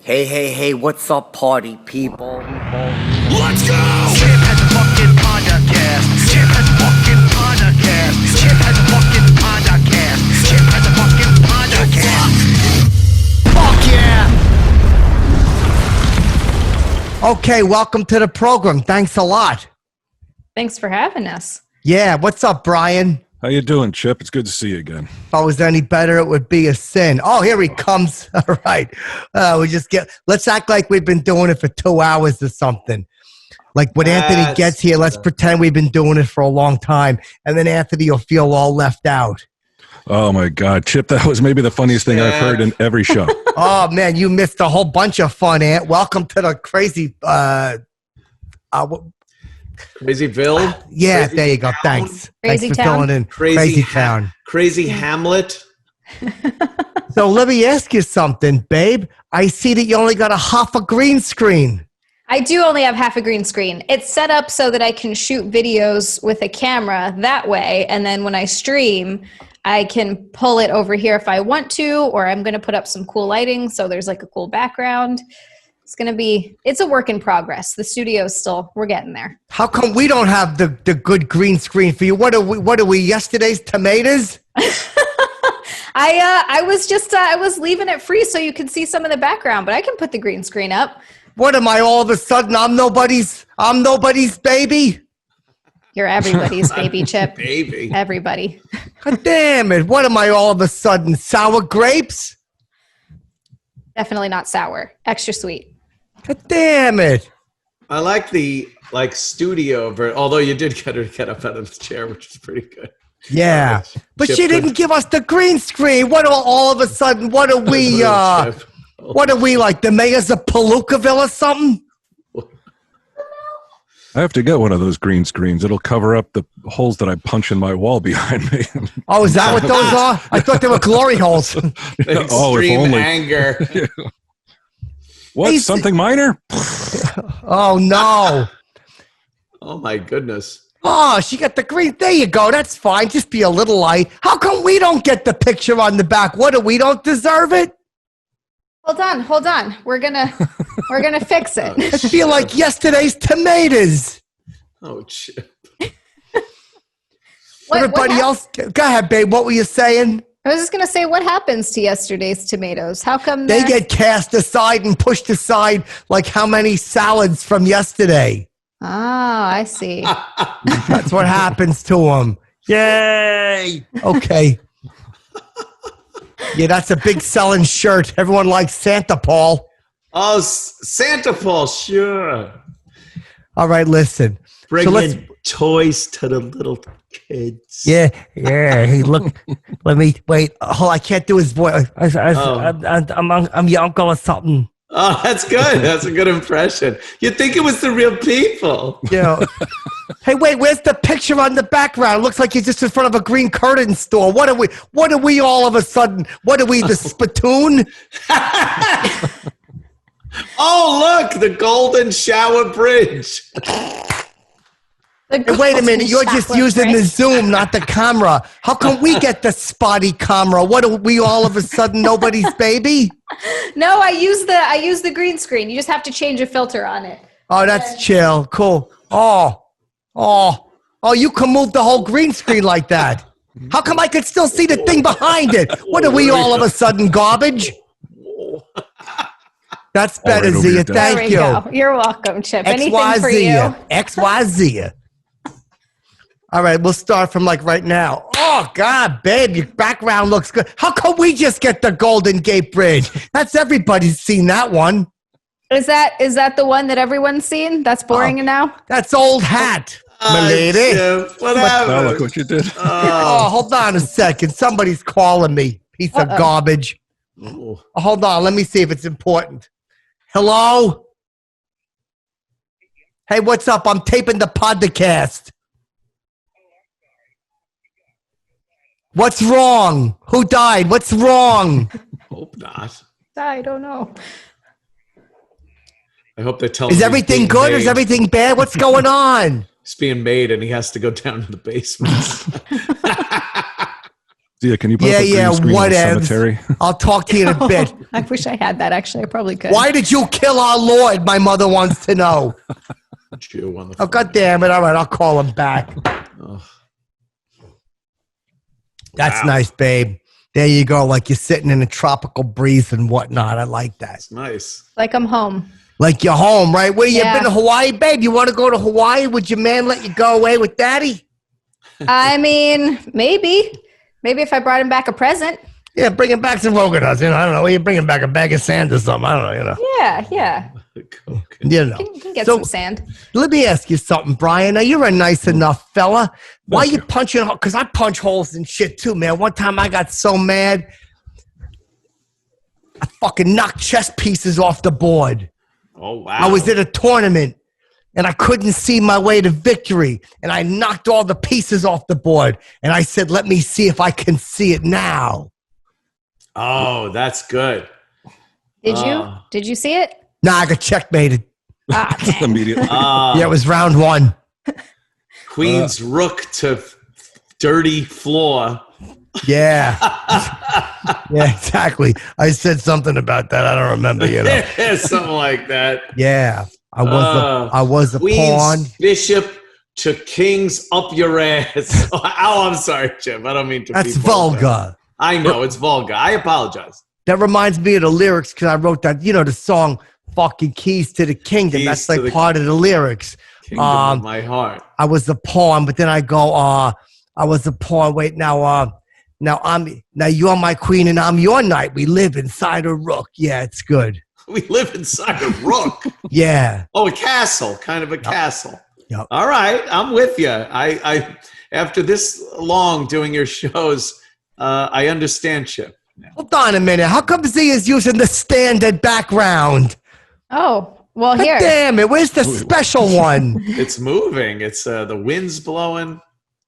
Hey, what's up, party people? Let's go! Chip has a fucking podcast. Chip has a fucking podcast. Chip has a fucking podcast. Chip has a fucking podcast. Fuck yeah! Okay, welcome to the program. Thanks a lot. Thanks for having us. Yeah, what's up, Brian? How you doing, Chip? It's good to see you again. If I was any better, it would be a sin. Oh, here he comes. All right. Let's act like we've been doing it for 2 hours or something. Like when Anthony gets here, let's pretend we've been doing it for a long time. And then Anthony will feel all left out. Oh, my God. Chip, that was maybe the funniest thing I've heard in every show. Oh, man, you missed a whole bunch of fun, Ant. Welcome to the crazy... Crazyville? Yeah, Crazy there you go. Town? Thanks. Crazy Thanks for Town? filling in. Crazy Town. Crazy Hamlet? So let me ask you something, babe. I see that you only got a half a green screen. I do only have half a green screen. It's set up so that I can shoot videos with a camera that way. And then when I stream, I can pull it over here if I want to, or I'm going to put up some cool lighting so there's like a cool background. It's a work in progress. The studio's still, we're getting there. How come we don't have the good green screen for you? What are we, yesterday's tomatoes? I was leaving it free so you could see some of the background, but I can put the green screen up. What am I all of a sudden? I'm nobody's baby? You're everybody's baby, Chip. Baby. Everybody. God damn it. What am I all of a sudden? Sour grapes? Definitely not sour. Extra sweet. God damn it. I like the studio version, although you did get her to get up out of the chair, which is pretty good. Yeah. But Chip she didn't give us the green screen. What all of a sudden, what are we, like the mayors of Palookaville or something? I have to get one of those green screens. It'll cover up the holes that I punch in my wall behind me. Oh, is that what those are? I thought they were glory holes. Extreme anger. Yeah. What? Something minor? Oh, no. Oh, my goodness. Oh, she got the green. There you go. That's fine. Just be a little light. How come we don't get the picture on the back? We don't deserve it? Hold on. We're gonna fix it. I feel like yesterday's tomatoes. Oh, Chip. Everybody else, go ahead, babe. What were you saying? I was just gonna say, what happens to yesterday's tomatoes? How come They get cast aside and pushed aside like how many salads from yesterday? Oh, I see. That's what happens to them. Yay! Okay. Yeah, that's a big selling shirt. Everyone likes Santa Paul. Oh, Santa Paul, sure. All right, listen. Bringing toys to the little kids. Yeah. Hey, look. Let me wait. Oh, I can't do his voice. I'm your uncle or something. Oh, that's good. That's a good impression. You'd think it was the real people. Yeah. Hey, wait. Where's the picture on the background? Looks like you're just in front of a green curtain store. What are we all of a sudden? What are we? The spittoon? Oh, look, the Golden Shower Bridge. Hey, wait a minute. You're just using the Zoom, not the camera. How come we get the spotty camera? What are we all of a sudden nobody's baby? No, I use the green screen. You just have to change a filter on it. Oh, that's chill. Cool. Oh, you can move the whole green screen like that. How come I could still see the thing behind it? What are we all of a sudden garbage? That's better, Right, Zia. Thank There we you. go. You're welcome, Chip. Anything for you. XYZ. All right, we'll start from like right now. Oh, God, babe, your background looks good. How come we just get the Golden Gate Bridge? That's everybody's seen that one. Is that the one that everyone's seen? That's boring now? That's old hat, my lady. Chip, what happened? Oh, look what you did. Oh, hold on a second. Somebody's calling me. Piece of garbage. Oh. Oh, hold on. Let me see if it's important. Hello? Hey, what's up? I'm taping the podcast. What's wrong? Who died? What's wrong? Hope not. I don't know. I hope they tell Is him everything he's being good? made. Is everything bad? What's going on? He's being made and he has to go down to the basement. Zia, can you put Yeah, up a yeah, green screen in the whatever. cemetery? I'll talk to you in a bit. I wish I had that. Actually, I probably could. Why did you kill our Lord? My mother wants to know. Jew on the Oh, phone. God damn it. All right, I'll call him back. Oh. That's Wow. nice, babe. There you go. Like you're sitting in a tropical breeze and whatnot. I like that. That's nice. Like I'm home. Like you're home, right? Where you Yeah. been to Hawaii, babe? You want to go to Hawaii? Would your man let you go away with daddy? I mean, maybe if I brought him back a present. Yeah, bring him back some Rogan Huts. I don't know. You bring him back a bag of sand or something. I don't know. Yeah. Can get So- some sand. Let me ask you something, Brian. Now, you're a nice enough fella. Why you punching? Because I punch holes and shit too, man. One time I got so mad, I fucking knocked chess pieces off the board. Oh, wow. I was at a tournament and I couldn't see my way to victory. And I knocked all the pieces off the board. And I said, let me see if I can see it now. Oh, that's good. Did you see it? Nah, I got checkmated. Ah, dang. Immediately. Yeah, it was round one. Queen's rook to dirty floor. Yeah. Yeah, exactly. I said something about that. I don't remember, Something like that. Yeah. I was a Queen's pawn. bishop to king's up your ass. Oh, I'm sorry, Jim. I don't mean to That's be vulgar. I know, it's vulgar. I apologize. That reminds me of the lyrics because I wrote that, the song fucking Keys to the Kingdom. Keys That's to like the part of the lyrics. Kingdom of my heart. I was a pawn, but then I go, I was a pawn. Wait, now you're my queen and I'm your knight. We live inside a rook. Yeah, it's good. We live inside a rook. Yeah. Oh, a castle, kind of a castle. Yep. All right, I'm with you. I after this long doing your shows, I understand, Chip. Hold on a minute. How come Z is using the standard background? Oh, well, God here. damn it. Where's the special one? It's moving. It's the wind's blowing.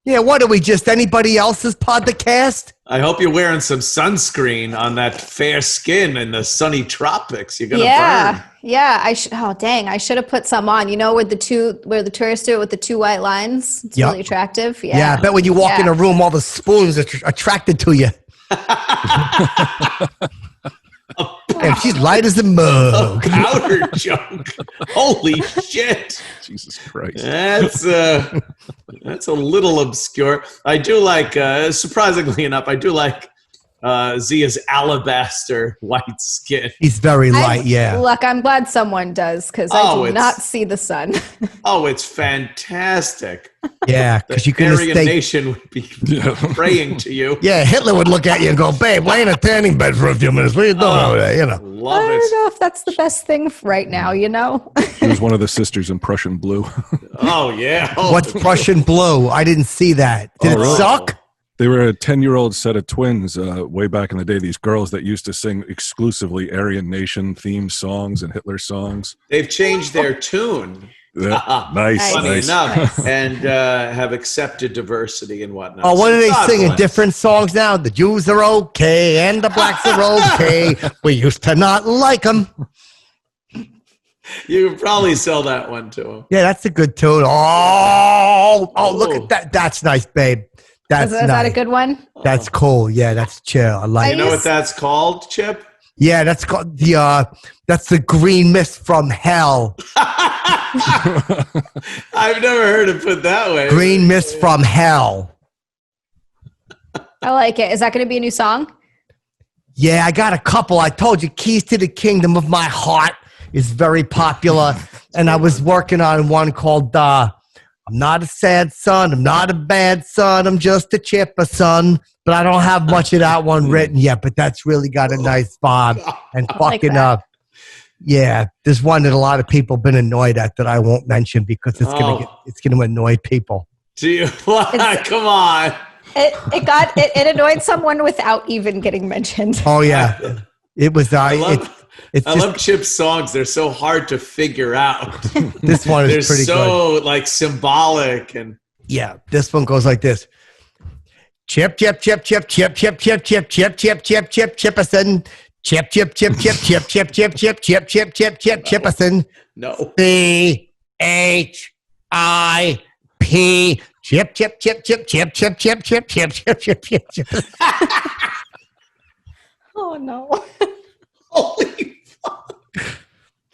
Yeah, what are we, just anybody else's podcast? I hope you're wearing some sunscreen on that fair skin in the sunny tropics. You're gonna burn. Yeah. I should. Oh, dang! I should have put some on. Where the tourists do it with the two white lines. It's Yep. really attractive. Yeah. Yeah, I bet when you walk in a room, all the spoons are attracted to you. And she's light as a mug. Powder junk. Holy shit. Jesus Christ. That's a little obscure. I do like, surprisingly enough, I do like Zia's alabaster white skin. He's very light, yeah. Look, I'm glad someone does because I do not see the sun. Oh, it's fantastic. Yeah, because you can Aryan stay. nation would be praying to you. Yeah, Hitler would look at you and go, babe, lay in a tanning bed for a few minutes. What are you doing over there? Love I don't it. know if that's the best thing right now. She was one of the sisters in Prussian Blue. Oh, yeah. Oh, What's Prussian Blue? I didn't see that. Did it really? suck? They were a 10-year-old set of twins way back in the day, these girls that used to sing exclusively Aryan Nation themed songs and Hitler songs. They've changed their tune. Yeah, nice. Funny enough, and have accepted diversity and whatnot. Oh, what are they God singing? bless. Different songs now? The Jews are okay and the blacks are okay. We used to not like them. You could probably sell that one to them. Yeah, that's a good tune. Oh, look at that. That's nice, babe. That's Is that nice. a good one? That's cool. Yeah, that's chill. I like You it. know what that's called, Chip? Yeah, that's called that's the green mist from hell. I've never heard it put that way. Green mist from hell. I like it. Is that going to be a new song? Yeah, I got a couple. I told you, Keys to the Kingdom of My Heart is very popular. And I was working on one called I'm not a sad son. I'm not a bad son. I'm just a chipper son. But I don't have much of that one written yet. But that's really got a nice vibe. And I like fucking that. yeah, there's one that a lot of people have been annoyed at that I won't mention because it's gonna annoy people. Do you? Come on. It annoyed someone without even getting mentioned. Oh yeah, it was. I It's just, love Chip's songs. They're so hard to figure out. this one They're is pretty so good. like symbolic and Yeah, this one goes like this. Chip, chip, chip, chip, chip, chip, chip, chip, chip, chip, chip, chip, Chipperson. Chip, chip, chip, chip, chip, chip, chip, chip, chip, chip, chip, chip, Chipperson. no. CHIP. Chip, chip, chip, chip, chip, chip, chip, chip, chip, chip, chip, chip, chip. Oh no. Holy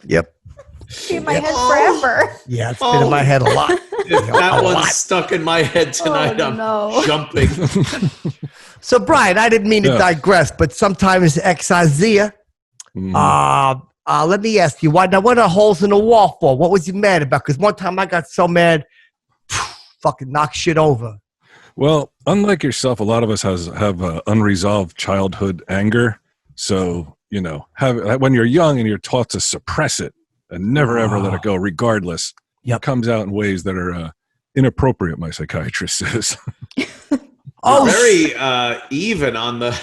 Yep. Be in my head forever. Yeah, it's been in my head a lot. that A one's lot. stuck in my head tonight. Oh, I'm no. jumping. So, Brian, I didn't mean to Yeah. digress, but sometimes Exazia. Let me ask you, what are holes in the wall for? What was you mad about? Because one time I got so mad, fucking knocked shit over. Well, unlike yourself, a lot of us have unresolved childhood anger. So, when you're young and you're taught to suppress it and never ever let it go, regardless, it comes out in ways that are inappropriate, my psychiatrist says. Very even on the,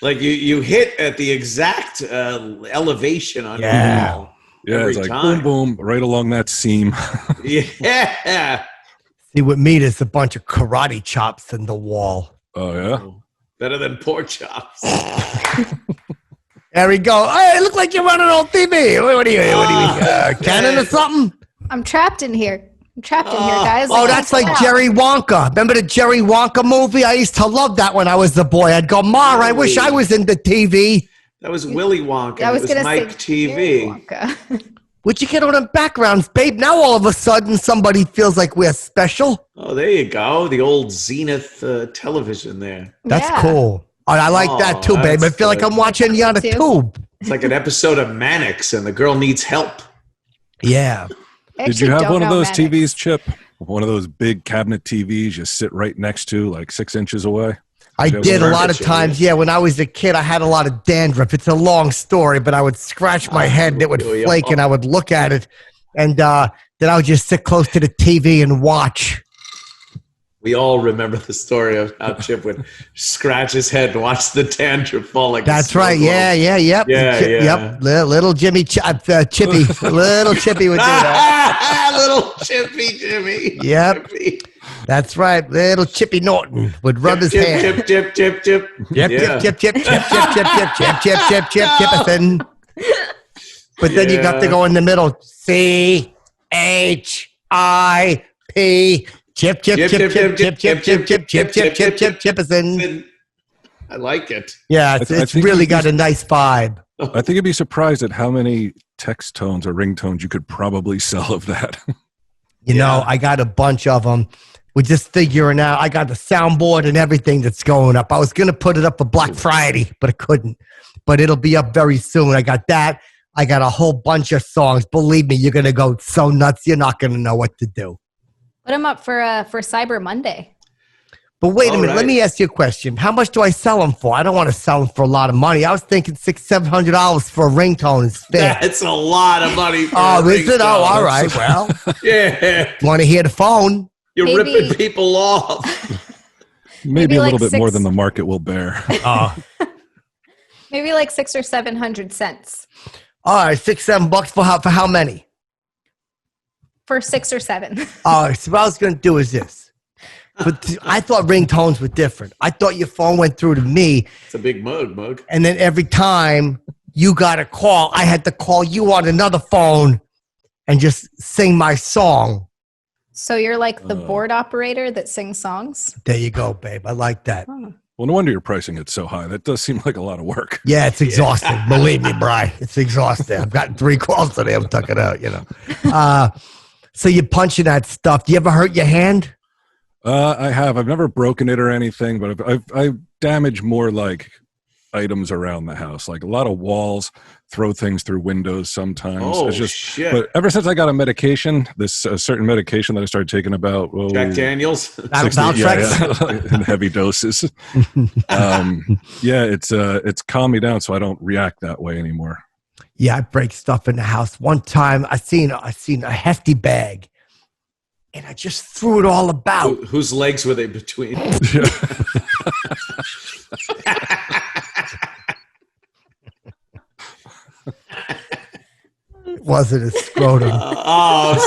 like you hit at the exact elevation on your wall. Yeah, every it's like time. boom, boom, right along that seam. Yeah. See, with me, there's a bunch of karate chops in the wall. Oh, yeah? Better than pork chops. There we go. Hey, look like you're running on TV. What are you, Canon or something? I'm trapped in here. I'm trapped in here, guys. Oh, that's like Jerry Wonka. Remember the Jerry Wonka movie? I used to love that when I was a boy. I'd go, Ma, I wish I was in the TV. That was Willy Wonka. I was it was going to Mike say TV. Wonka. Where'd you get all them backgrounds, babe? Now all of a sudden somebody feels like we're special. Oh, there you go. The old Zenith television there. That's Yeah. cool. Oh, I like that too, babe. I that's feel like good. I'm watching you on a Too. tube. It's like an episode of Mannix and the girl needs help. Yeah. Did you have one of those TVs, Chip? One of those big cabinet TVs you sit right next to, like 6 inches away? I Yeah, did a well, lot of times. Yeah, when I was a kid, I had a lot of dandruff. It's a long story, but I would scratch my head and it would flake and I would look at it. And then I would just sit close to the TV and watch. We all remember the story of how Chip would scratch his head and watch the dandruff fall like That's right. Yeah, yep. Yep. Little Chippy little Chippy would do that. Little Chippy Jimmy. Yep. Chippy. That's right. Little Chippy Norton would rub his hand. Chip. Chip, Yeah. chip, Chipperson. But then you got to go in the middle. CHIP. Chip, Chipperson. I like it. Yeah, I it's think really we got a nice vibe. I think you'd be surprised at how many text tones or ringtones you could probably sell of that. You know, I got a bunch of them. We're just figuring out. I got the soundboard and everything that's going up. I was going to put it up for Black Friday, but I couldn't. But it'll be up very soon. I got that. I got a whole bunch of songs. Believe me, you're going to go so nuts, you're not going to know what to do. Put them up for Cyber Monday. But wait a minute. right. Let me ask you a question. How much do I sell them for? I don't want to sell them for a lot of money. I was thinking $600-700 for a ringtone is fair. That's a lot of money. For Oh, a is it? ringtone. Oh, all right. Well, Yeah. want to hear the phone? You're Maybe- ripping people off. Maybe a like little bit more six- than the market will bear. Maybe like 6 or 700 cents All right, $6-7 for how many? for 6 or 7. All right, so what I was going to do is this. But I thought ringtones were different. I thought your phone went through to me, It's a big mug. and then every time you got a call, I had to call you on another phone and just sing my song. So you're like the board operator that sings songs? There you go, babe. I like that. Well, no wonder you're pricing it so high. That does seem like a lot of work. Yeah, it's exhausting. Believe me, Bri. It's exhausting. I've gotten 3 calls today. I'm tucking out, So you're punching that stuff. Do you ever hurt your hand? I have. I've never broken it or anything, but I've damaged more like items around the house, like a lot of walls, throw things through windows sometimes. Oh, it's just, shit. But ever since I got a medication, this certain medication that I started taking about Jack Daniels. 60 Valtrex? in heavy doses. It's calmed me down so I don't react that way anymore. Yeah, I break stuff in the house. One time I seen a hefty bag, and I just threw it all about. Whose legs were they between? It wasn't a scrotum.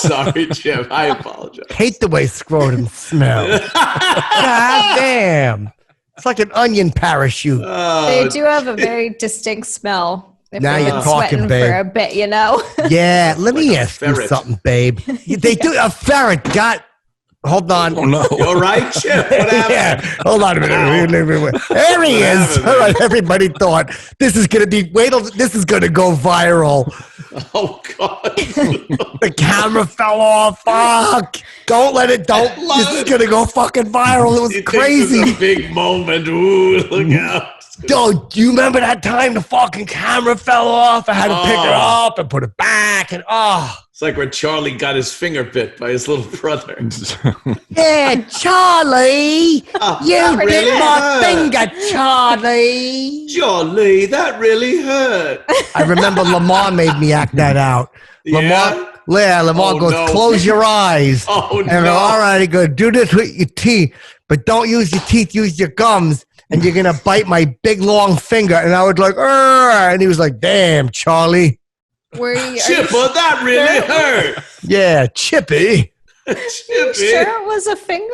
Sorry, Jim. I apologize. Hate the way scrotum smells. God damn. It's like an onion parachute. They do have a very distinct smell. If Now they've you're been talking, sweating babe. for a bit, you know? Yeah, let me Like a ask you ferret. something, babe. They do a ferret got Hold on. Oh no. You all right, Chip? What happened? Yeah, hold on a minute. There he is. happened, All right, everybody thought this is going to be, this is going to go viral. Oh, God. The camera fell off. Fuck. Don't let it, this is going to go fucking viral. It was He thinks crazy. it's a big moment. Ooh, look out. Dude, do you remember that time the fucking camera fell off? I had to pick it up and put it back and It's like when Charlie got his finger bit by his little brother. yeah, Charlie, you really bit my hurt. finger, Charlie. Charlie, that really hurt. I remember Lamar made me act that out. Lamar Oh, goes, no. close your eyes. Oh, And I go, no. all right, he goes, do this with your teeth, but don't use your teeth, use your gums, and you're going to bite my big, long finger. And I was like, "Arr!" And he was like, damn, Charlie. Were you, are you Chipper, that really hurt. Yeah, Chippy. Chippy. sure it was a finger?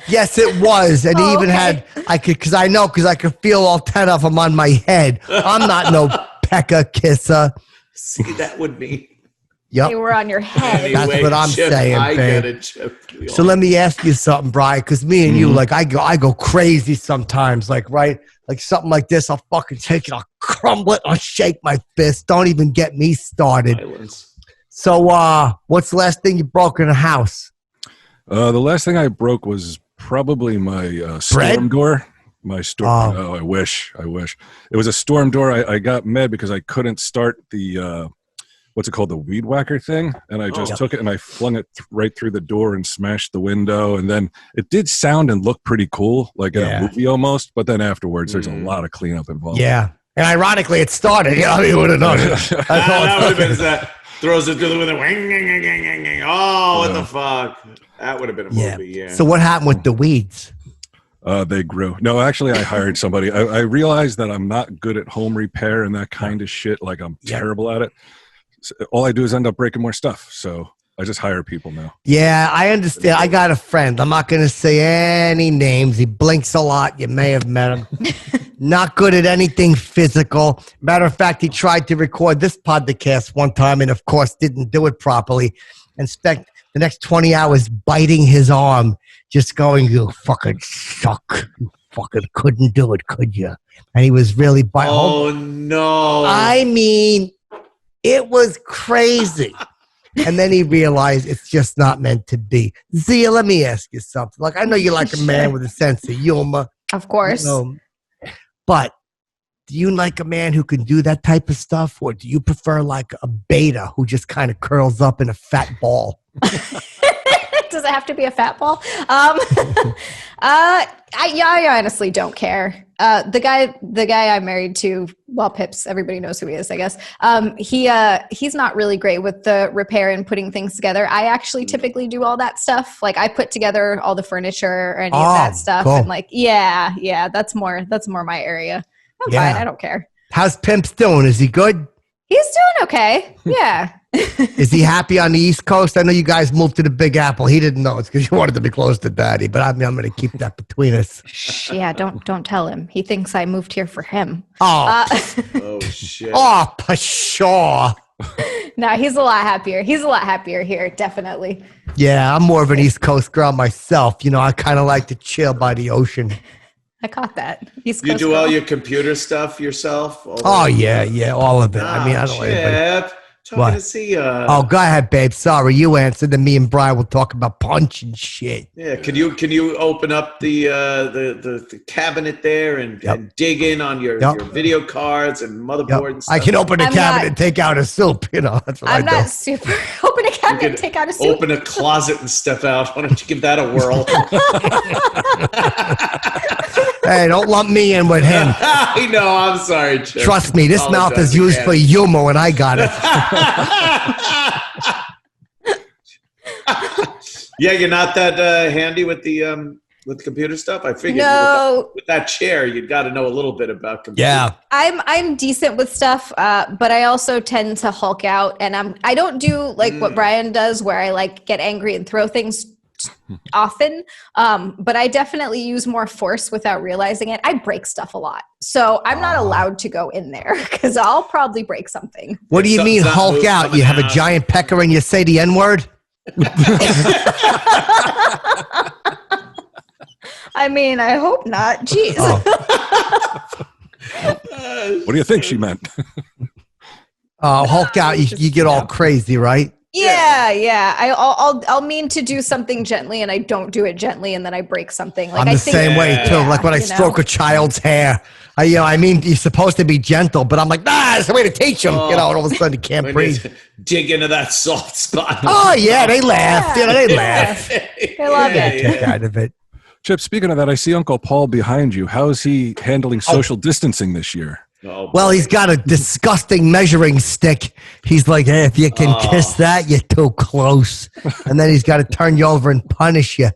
Yes, it was. And he Oh, even okay. had, because I could feel all 10 of them on my head. I'm not no pecker kisser. See, that would be. Yep. They were on your head. That's what I'm Chip, saying, I babe. get it, Chip. We So all- let me ask you something, Brian, because me and you, like, I go crazy sometimes, like, right? Like something like this, I'll fucking take it, I'll crumble it, I'll shake my fist. Don't even get me started. Violence. So, what's the last thing you broke in a house? The last thing I broke was probably my storm door. My storm. Oh. Oh, I wish. It was a storm door. I got mad because I couldn't start the what's it called, the weed whacker thing, and I just took it and I flung it right through the door and smashed the window. And then it did sound and look pretty cool, like in a movie almost. But then afterwards, there's a lot of cleanup involved. Yeah. And ironically, it started. You know, you would have known it. That would have been that. Throws it through the window. Oh, what the fuck? That would have been a movie, yeah. So what happened with the weeds? They grew. No, actually, I hired somebody. I realized that I'm not good at home repair and that kind of shit. Like, I'm terrible at it. So all I do is end up breaking more stuff. So I just hire people now. Yeah, I understand. I got a friend. I'm not going to say any names. He blinks a lot. You may have met him. Not good at anything physical. Matter of fact, he tried to record this podcast one time and, of course, didn't do it properly. And spent the next 20 hours biting his arm, just going, you fucking suck. You fucking couldn't do it, could you? And he was really biting. Oh, no. I mean, it was crazy. And then he realized it's just not meant to be. Zia, let me ask you something. Like, I know you like a man with a sense of humor. Of course. But do you like a man who can do that type of stuff? Or do you prefer like a beta who just kind of curls up in a fat ball? Does it have to be a fat ball? I honestly don't care. The guy I'm married to, well, Pips, everybody knows who he is, I guess. He's not really great with the repair and putting things together. I actually typically do all that stuff. Like, I put together all the furniture or any of that stuff. Cool. And like, yeah, that's more my area. I'm fine. I don't care. How's Pimps doing? Is he good? He's doing okay. Yeah. Is he happy on the East Coast? I know you guys moved to the Big Apple. He didn't know it's because you wanted to be close to Daddy, but I'm going to keep that between us. Yeah, don't tell him. He thinks I moved here for him. Oh, Oh, shit. oh, pshaw. No, he's a lot happier. He's a lot happier here, definitely. Yeah, I'm more of an East Coast girl myself. You know, I kind of like to chill by the ocean. I caught that. He's You do all your computer stuff yourself? Oh, yeah, all of it. I mean, I don't like it. Chip, talking What? to see Oh, go ahead, babe. Sorry, you answered. Then me and Brian will talk about punch and shit. Yeah, can you open up the cabinet there and dig in on your video cards and motherboard and stuff? I can open a I'm cabinet not- and take out a soup. You know, that's what I'm I not do. super open a cabinet You and could take out a soup. Open a closet and step out. Why don't you give that a whirl? Hey, don't lump me in with him. I know. I'm sorry, Chip. Trust me, this mouth is Apologize used again. for humor, and I got it. Yeah, you're not that handy with the computer stuff. I figured No. with that chair, you'd got to know a little bit about computers. Yeah. I'm decent with stuff, but I also tend to hulk out, and I don't do like what Brian does, where I like get angry and throw things often. But I definitely use more force without realizing it. I break stuff a lot, so I'm not allowed to go in there because I'll probably break something. What do you mean Something's not Hulk moving out? You have a out. giant pecker and you say the N-word? I mean, I hope not. Jeez. What do you think she meant? Hulk out. You get all crazy, right? Yeah. I'll mean to do something gently, and I don't do it gently, and then I break something. Like I'm the same way too. Like when I stroke a child's hair. I mean, you're supposed to be gentle, but I'm like, that's the way to teach them. And all of a sudden you can't breathe. Dig into that soft spot. Oh yeah, they laugh. They laugh. They love it. Kick out of it. Chip, speaking of that, I see Uncle Paul behind you. How is he handling social distancing this year? Well, he's got a disgusting measuring stick. He's like, hey, if you can kiss that, you're too close. And then he's got to turn you over and punish you.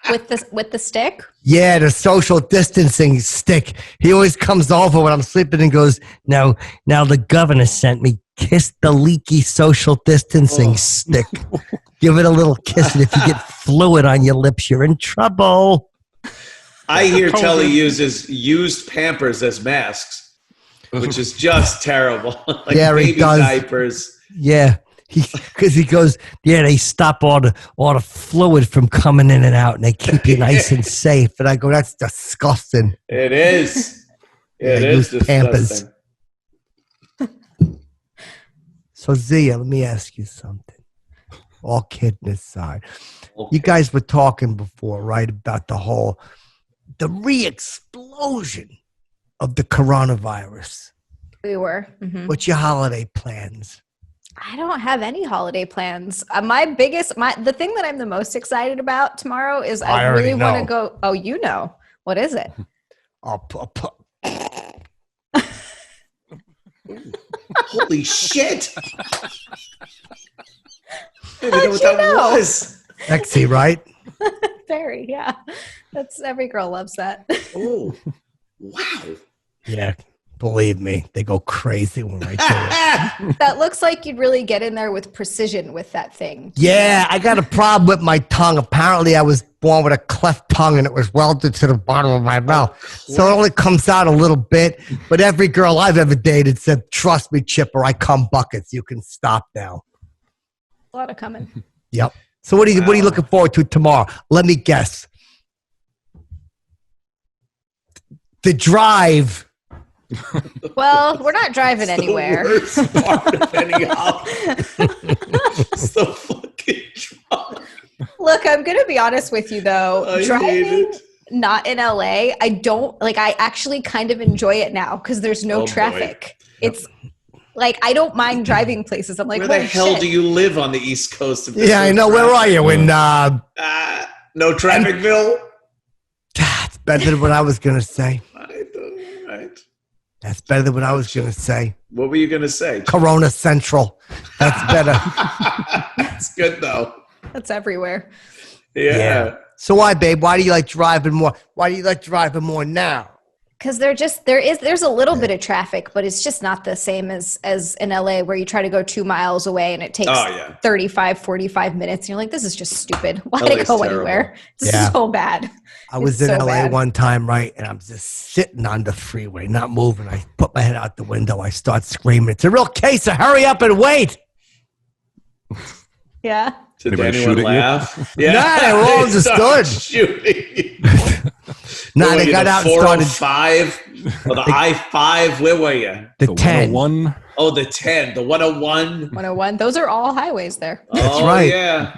With the stick? Yeah, the social distancing stick. He always comes over when I'm sleeping and goes, now the governor sent me. Kiss the leaky social distancing stick. Give it a little kiss, and if you get fluid on your lips, you're in trouble. I hear Telly uses used Pampers as masks, which is just terrible. Like he does. Diapers. Yeah. Because he goes, they stop all the fluid from coming in and out, and they keep you nice and safe. And I go, that's disgusting. It is. It is disgusting. So Zia, let me ask you something. All kidding aside, you guys were talking before, right, about the re-explosion of the coronavirus. We were. Mm-hmm. What's your holiday plans? I don't have any holiday plans. The thing that I'm the most excited about tomorrow is I really want to go. Oh, you know. What is it? Holy shit. I didn't know what that was. Sexy, right? Very, yeah. Every girl loves that. Oh, wow. Yeah. Believe me, they go crazy when I do it. That looks like you'd really get in there with precision with that thing. Yeah, I got a problem with my tongue. Apparently, I was born with a cleft tongue, and it was welded to the bottom of my mouth. So it only comes out a little bit. But every girl I've ever dated said, trust me, Chipper, I come buckets. You can stop now. A lot of coming. Yep. So what are you looking forward to tomorrow? Let me guess. The drive. Well, we're not driving anywhere. The worst part of any holiday. It's the fucking drive. Look, I'm going to be honest with you, though. Driving not in LA, I actually kind of enjoy it now because there's no traffic. Yep. It's like, I don't mind driving places. I'm like, where the hell do you live on the East Coast of Yeah, I know. Traffic? Where are you? In no Trafficville? It's better than what I was going to say. Right. That's better than what I was going to say. What were you going to say? Corona Central. That's better. That's good, though. That's everywhere. Yeah. So why, babe? Why do you like driving more? Why do you like driving more now? Because there's a little bit of traffic, but it's just not the same as in LA where you try to go 2 miles away and it takes 35, 45 minutes. And you're like, this is just stupid. Why did I go anywhere? This is so bad. I was in LA one time, right? And I'm just sitting on the freeway, not moving. I put my head out the window. I start screaming. It's a real case of hurry up and wait. Yeah. Did anyone laugh? Yeah. Nah, they were all just stood. Shooting. Nah, they got out and started. 405 or the I-5. Where were you? The 10. 101. Oh, the 10. The 101. 101. Those are all highways there. That's right. Yeah.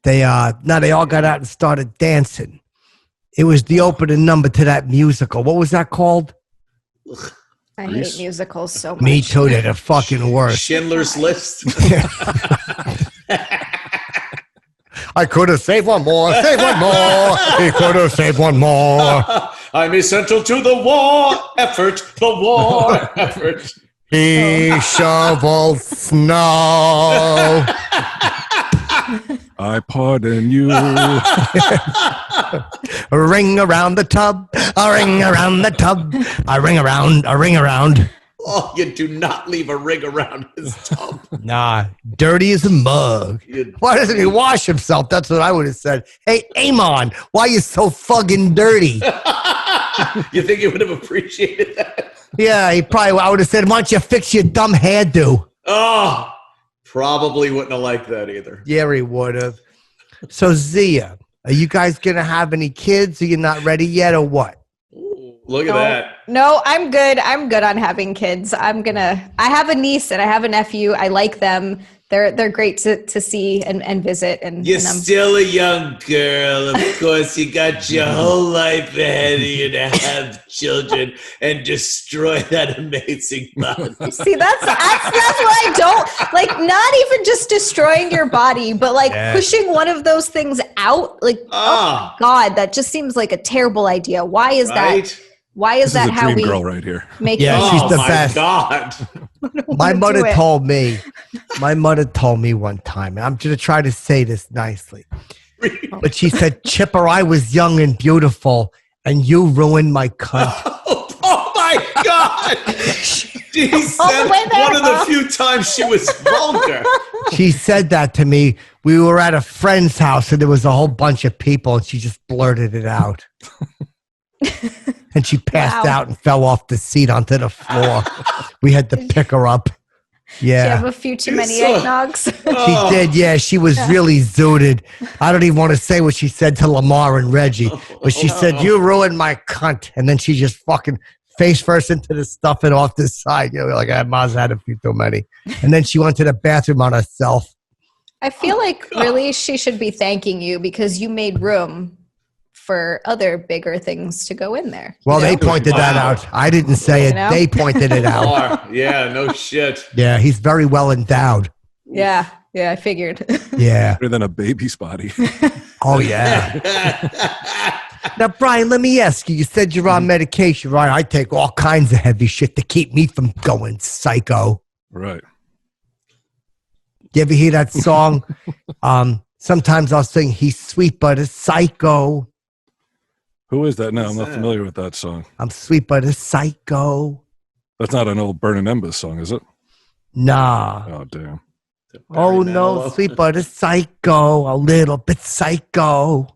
They all got out and started dancing. It was the opening number to that musical. What was that called? I hate musicals so much. Me too. They're the fucking worst. Schindler's List. I could have saved one more. Save one more. He could have saved one more. I'm essential to the war effort. The war effort. He shovels snow. I pardon you. A ring around the tub. A ring around the tub. A ring around. A ring around. Oh, you do not leave a ring around his tub. Nah, dirty as a mug. Why doesn't he wash himself? That's what I would have said. Hey, Amon, why are you so fucking dirty? You think he would have appreciated that? Yeah, I would have said, why don't you fix your dumb hairdo? Oh, probably wouldn't have liked that either. Yeah, he would have. So, Zia, Are you guys going to have any kids? Are you not ready yet or what? Look at that. No, I'm good. I'm good on having kids. I have a niece and I have a nephew. I like them. They're great to see and visit. And You're and still a young girl. Of course, you got your whole life ahead of you to have children and destroy that amazing body. see, that's what I don't like. Not even just destroying your body, but like pushing one of those things out. Like, oh my God, that just seems like a terrible idea. Why is that? Why is that how we girl right here? make she's the best. God. My mother told me one time, and I'm going to try to say this nicely, but she said, Chipper, I was young and beautiful, and you ruined my cunt. Oh my God. She said one of the few times she was vulgar. She said that to me. We were at a friend's house, and there was a whole bunch of people, and she just blurted it out. And she passed out and fell off the seat onto the floor. We had to pick her up. Yeah. Did you have a few too many eggnogs? She did, yeah. She was really zooted. I don't even want to say what she said to Lamar and Reggie, but she said, you ruined my cunt. And then she just fucking face first into the stuff and off the side. You know, like, I must have had a few too many. And then she went to the bathroom on herself. I feel like really she should be thanking you because you made room for other bigger things to go in there. Well, they pointed that out. I didn't say it. They pointed it out. Yeah, no shit. Yeah, he's very well endowed. Yeah, I figured. Yeah. Better than a baby's body. Oh, yeah. Now, Brian, let me ask you. You said you're on medication, right? I take all kinds of heavy shit to keep me from going psycho. Right. You ever hear that song? Sometimes I'll sing, he's sweet but a psycho. Who is that? No, I'm not familiar with that song. I'm sweet but a psycho. That's not an old Burning Embers song, is it? Nah. Oh, damn. Oh, no, sweet but a psycho. A little bit psycho.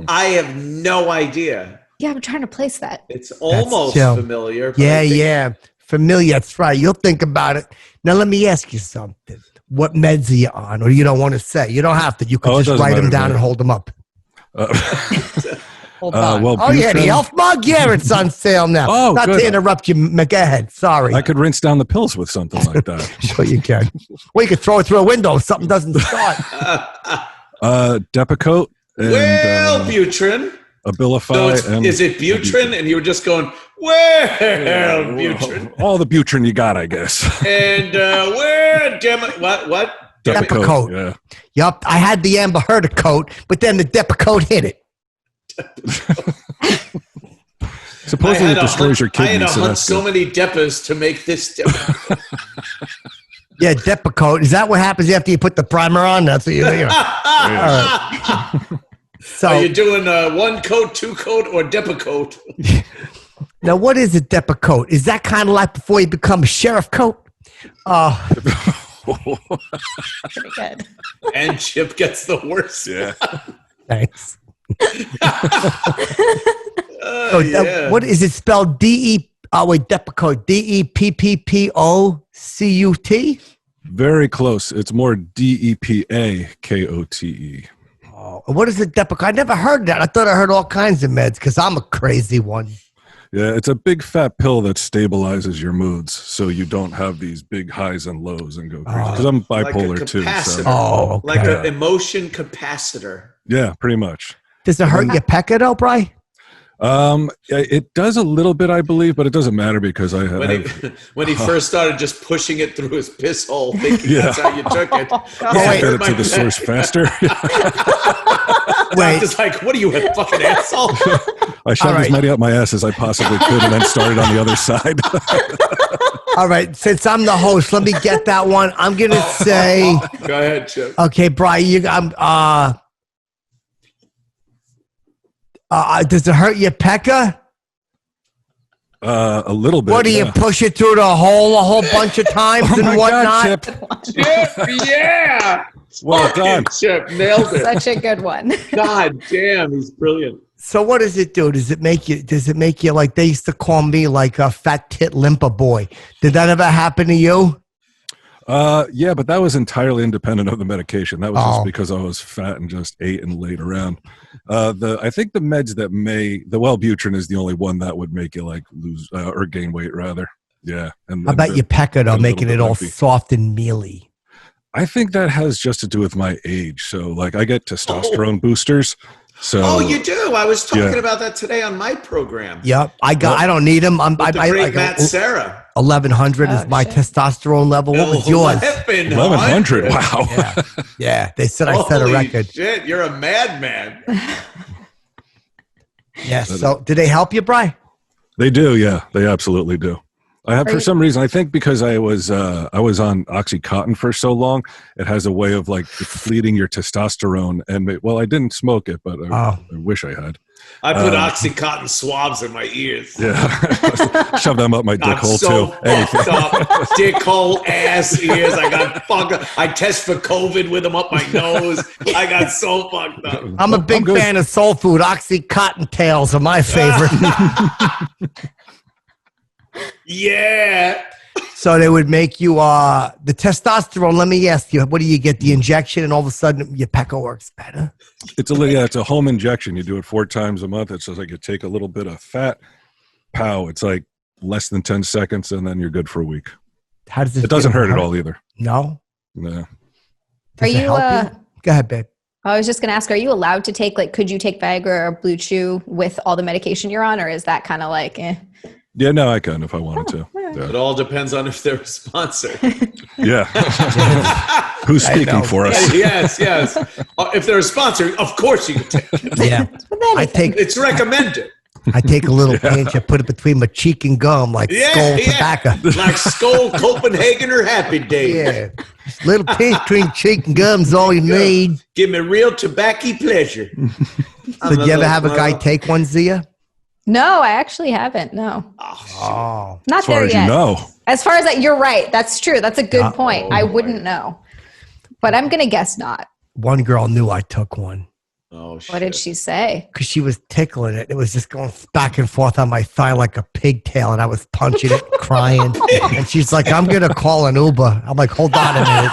I have no idea. Yeah, I'm trying to place that. It's almost familiar. But Yeah. Familiar, that's right. You'll think about it. Now, let me ask you something. What meds are you on? Or you don't want to say? You don't have to. You can just write them down and hold them up. Hold on. Well, the Elf mug? Yeah, it's on sale now. Oh, not good. to interrupt you. Go ahead. Sorry. I could rinse down the pills with something like that. Sure you can. Well, you could throw it through a window if something doesn't start. Depakote. And, Butrin. Abilify. So is it Butrin? And you were just going, Butrin? All the Butrin you got, I guess. And what? Depakote. Yeah. Yup. I had the Amber Heard coat, but then the Depakote hit it. Supposedly it destroys your kidneys. I had to hunt so many Depas to make this Depa. Yeah, Depakote. Is that what happens after you put the primer on? That's what you know. All right. So, are you doing one coat, two coat, or Depakote? Now, what is a Depakote? Is that kind of like before you become a sheriff coat? Pretty good. And Chip gets the worst. Yeah. Thanks. What is it spelled? Depakote. Deppocute. Very close. It's more Depakote. Oh, what is a Depakote? I never heard that. I thought I heard all kinds of meds because I'm a crazy one. Yeah, it's a big fat pill that stabilizes your moods so you don't have these big highs and lows and go crazy. Because I'm bipolar like too. So. Oh, okay. Like an emotion capacitor. Yeah, pretty much. Does it hurt your pecker though, Brian? It does a little bit, I believe, but it doesn't matter because I have. When he first started just pushing it through his piss hole, thinking that's how you took it. Get it to the source faster. Wait. Doctor's like, what are you, a fucking asshole? I shoved as many up my ass as I possibly could and then started on the other side. All right, since I'm the host, let me get that one. I'm going to say. Go ahead, Chip. Okay, Brian, does it hurt your pecker? A little bit. What do you push it through the hole a whole bunch of times and whatnot? God, Chip, yeah. Well done. Chip, nailed it. Such a good one. God damn, he's brilliant. So what does it do? Does it make you like they used to call me like a fat tit limper boy? Did that ever happen to you? Yeah, but that was entirely independent of the medication. That was Oh. just because I was fat and just ate and laid around. I think the meds that the Wellbutrin is the only one that would make you like lose or gain weight rather. Yeah. And How about your pecker though, a making it little bit all lumpy. soft and mealy? I think that has just to do with my age. So like I get testosterone boosters. So Oh, you do. I was talking Yeah. about that today on my program. Yep, I don't need them. With the great Matt Sarah. 1100 is my shit. testosterone level. What was yours? 1100. Wow. Yeah, they said I set a Holy record. shit, you're a madman. Yeah. So, did they help you, Bri? They do. Yeah, they absolutely do. I have, for some reason, I think because I was on OxyContin for so long, it has a way of like depleting your testosterone. And well, I didn't smoke it, but I wish I had. I put OxyContin swabs in my ears. Yeah, shove them up my dick hole so too. Anything. fucked up. Dick hole, ass, ears. I got fucked up. I test for COVID with them up my nose. I got so fucked up. I'm a big good. fan of soul food. Oxycontin tails are my favorite. Yeah. So they would make you the testosterone. Let me ask you, what do you get? The injection, and all of a sudden your pecker works better. It's a home injection. You do it 4 times a month. It's just like you take a little bit of fat, pow. It's like less than 10 seconds, and then you're good for a week. How does It doesn't hurt at all either. No. No. Are Does it you? help you? Go ahead, babe. I was just going to ask, are you allowed to take, like, could you take Viagra or Blue Chew with all the medication you're on, or is that kind of like, eh? Yeah, no, I can if I wanted to. It all depends on if they're a sponsor. Yeah. Who's speaking for us? Yes. If they're a sponsor, of course you can take it. Yeah. It's recommended. I take a little pinch. I put it between my cheek and gum, like Skull tobacco. Like Skull, Copenhagen, or Happy Day. Yeah. Little pinch between cheek and gum's all you need. Give me real tobacco pleasure. So did you ever have a guy take one, Zia? No, I actually haven't. No, Oh. not As far there as yet. you know. As far as that, you're right. That's true. That's a good point. I wouldn't know, but I'm gonna guess not. One girl knew I took one Oh, shit. What did she say? because she was tickling it. It was just going back and forth on my thigh like a pigtail, and I was punching it, crying. And she's like, I'm going to call an Uber. I'm like, hold on a minute.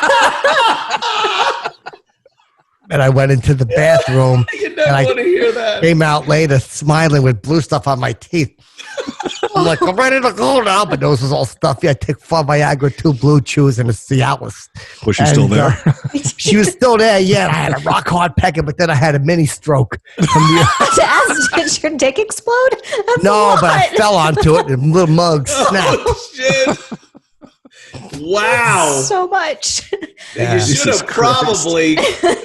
And I went into the bathroom. You never want to hear that. Came out later smiling with blue stuff on my teeth. I'm like, I'm ready to go now. But nose was all stuffy. I took 4 Viagra, 2 Blue Chews, and a Cialis. Was she still there? She was still there, yeah. I had a rock hard pecker, but then I had a mini stroke. Did your dick explode? That's No, a but I lot. fell onto it and little mug snapped. Oh, shit. Wow. So much. Yeah. You should Jesus have probably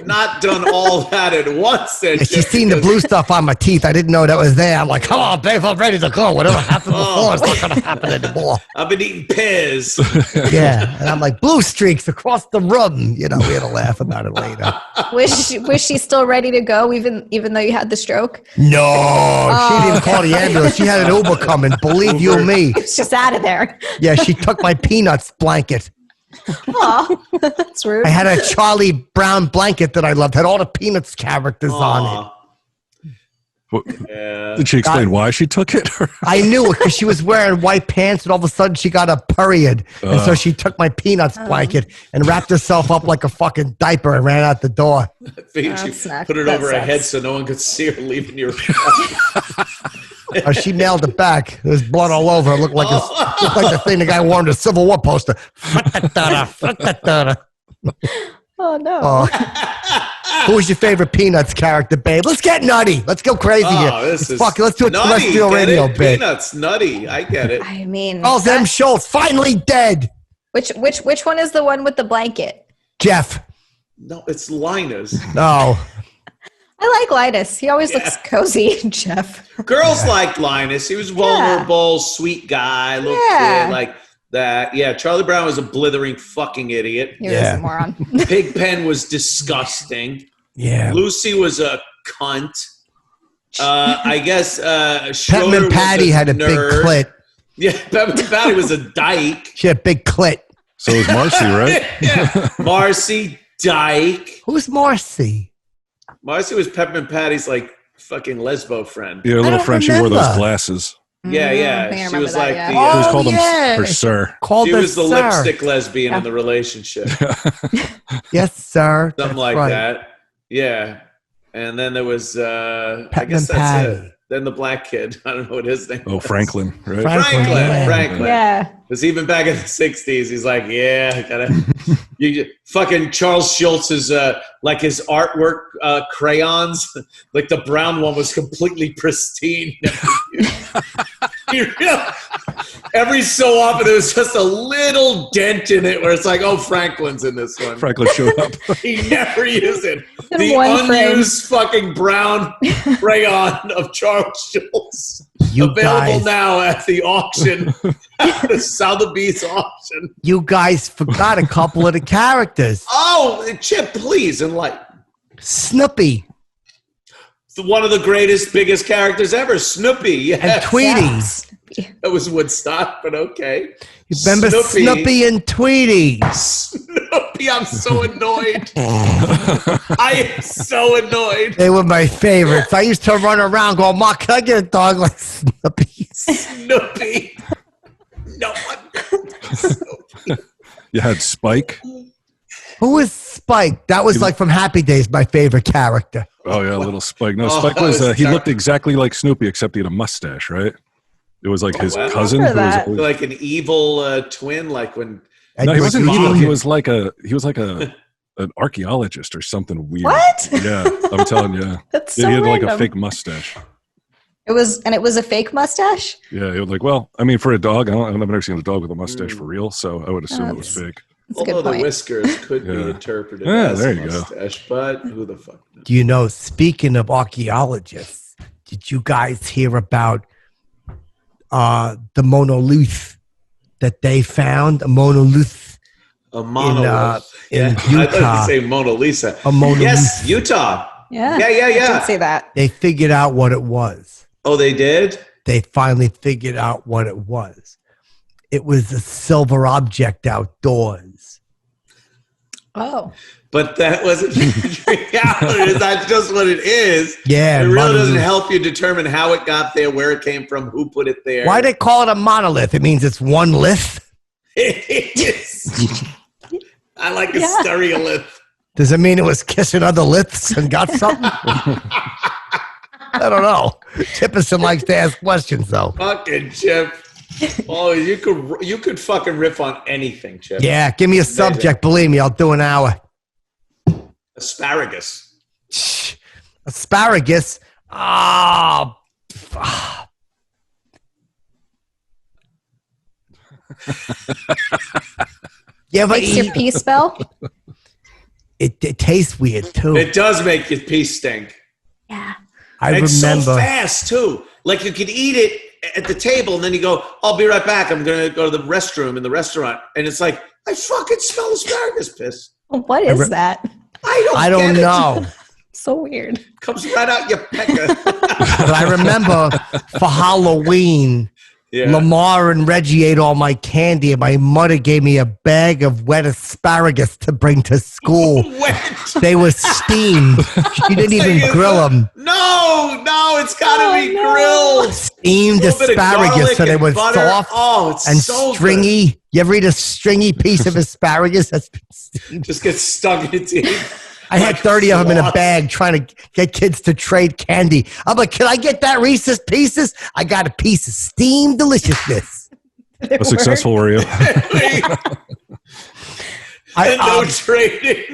not done all that at once. Then, And she seen the blue stuff on my teeth. I didn't know that was there. I'm like, come on, babe, I'm ready to go. Whatever happened before is not going to happen anymore. I've been eating pears. Yeah. And I'm like, blue streaks across the room. You know, we had to laugh about it later. Was she still ready to go even though you had the stroke? No, she didn't even call the ambulance. She had an Uber coming. Believe you me. It's just out of there. Yeah, she took my peanuts blanket. Aw, that's rude. I had a Charlie Brown blanket that I loved. Had all the Peanuts characters on it. Yeah. Did she explain why she took it? I knew it because she was wearing white pants and all of a sudden she got a period. And so she took my Peanuts blanket and wrapped herself up like a fucking diaper and ran out the door. I think That's she not- put it that over her sucks. head so no one could see her leaving your Oh, she nailed it back. There was blood all over. It looked like the thing the guy wore on the Civil War poster. Oh no. Oh. Who was your favorite Peanuts character, babe? Let's get nutty. Let's go crazy here. This is Fuck it. Let's do a nutty. terrestrial Get radio it? bit. Peanuts, nutty. I get it. I mean, Oh, them Schultz finally dead. which one is the one with the blanket? Jeff. No, it's Linus. No. I like Linus. He always looks cozy. Jeff. Girls liked Linus. He was vulnerable, sweet guy. Looked Yeah. like that. Yeah, Charlie Brown was a blithering fucking idiot. He was a moron. Pigpen was disgusting. Yeah. Lucy was a cunt. I guess Schroeder Peppermint Patty was had a nerd. big clit. Yeah, Peppermint Patty was a dyke. She had a big clit. So was Marcy, right? Yeah. Marcy, dyke. Who's Marcy? Marcy was Peppermint Patty's like fucking lesbo friend. Your little don't friend, she wore those remember. glasses. Yeah, I yeah. think I She remember was that, like yeah. the. He always Oh, called yeah. him her sir. Called She us was the sir. lipstick lesbian Yeah. in the relationship. Yes, sir. Something That's like right. that. Yeah. And then there was I Patton guess and that's Patty. it. Then the black kid. I don't know what his name Oh, was. Franklin, right? Franklin, yeah. Franklin. Yeah. Because even back in the 60s, he's like, yeah, I gotta fucking Charles Schultz's like his artwork crayons, like the brown one was completely pristine. Every so often there was just a little dent in it where it's like, oh, Franklin's in this one. Franklin showed up. He never used it. In The one frame. unused fucking brown crayon of Charles Schultz. You Available guys, now at the auction, at the Sotheby's auction. you guys forgot a couple of the characters. Oh, Chip, please enlighten. Snoopy One of the greatest, biggest characters ever, Snoopy. Yes. and Tweety. Yeah. That was Woodstock, but okay. You remember Snoopy and Tweety? Snoopy, I'm so annoyed. I am so annoyed. They were my favorites. I used to run around going, Mark, can I get a dog like Snoopy? Snoopy. No one. You had Spike. Who was Spike? That was like from Happy Days, my favorite character. Oh yeah, little Spike. No, Oh, Spike that was. was He terrible. looked exactly like Snoopy, except he had a mustache, right? It was like his wow. cousin. Who was Remember that. Like an evil twin, like when. And no, he you wasn't would evil. eat He it. was like an archaeologist or something weird. What? Yeah, I'm telling you. That's Yeah, so he had like random. a fake mustache. It was a fake mustache? Yeah, it was like, well, I mean, for a dog, I've never seen a dog with a mustache for real, so I would assume it was fake. That's a good Although the point. whiskers could be Yeah. interpreted Yeah, as there a you go. mustache, but who the fuck knows? Do you know, speaking of archaeologists, did you guys hear about the monolith that they found? A monolith A monolith. in I thought Utah. you'd say Mona Lisa. A monolith. Yes, Utah. Yeah. Yeah, yeah, I yeah. didn't say that. They figured out what it was. Oh, they did? They finally figured out what it was. It was a silver object outdoors. Oh. But that wasn't reality. That's just what it is. Yeah, It really monolith. doesn't help you determine how it got there, where it came from, who put it there. Why they call it a monolith? It means it's one lith. I like a Yeah. stereolith. Does it mean it was kissing other liths and got something? I don't know. Chipperson likes to ask questions, though. Fucking Chip. Oh, you could fucking riff on anything, Chip. Yeah, give me a subject. Believe me, I'll do an hour. Asparagus. Shh. Asparagus. Oh. You ever Makes your eat? pee spell? It tastes weird too. It does make your pee stink. Yeah. I It's so remember. fast too. Like you could eat it at the table, and then you go, "I'll be right back. I'm gonna go to the restroom in the restaurant," and it's like, I fucking smell asparagus piss. What is that? I don't get it. know. So weird. Comes right out your pecker. But I remember for Halloween, Yeah. Lamar and Reggie ate all my candy, and my mother gave me a bag of wet asparagus to bring to school. Wet. They were steamed. She didn't even grill them. No, it's gotta be grilled. Steamed A little bit of asparagus, garlic so they and were butter. soft Oh, it's and so good. stringy. You ever eat a stringy piece of asparagus that's been steamed? Just get stuck in your teeth. I had Like 30 of them in a sloth. bag trying to get kids to trade candy. I'm like, can I get that Reese's Pieces? I got a piece of steamed deliciousness. How successful were you? And no I, trading.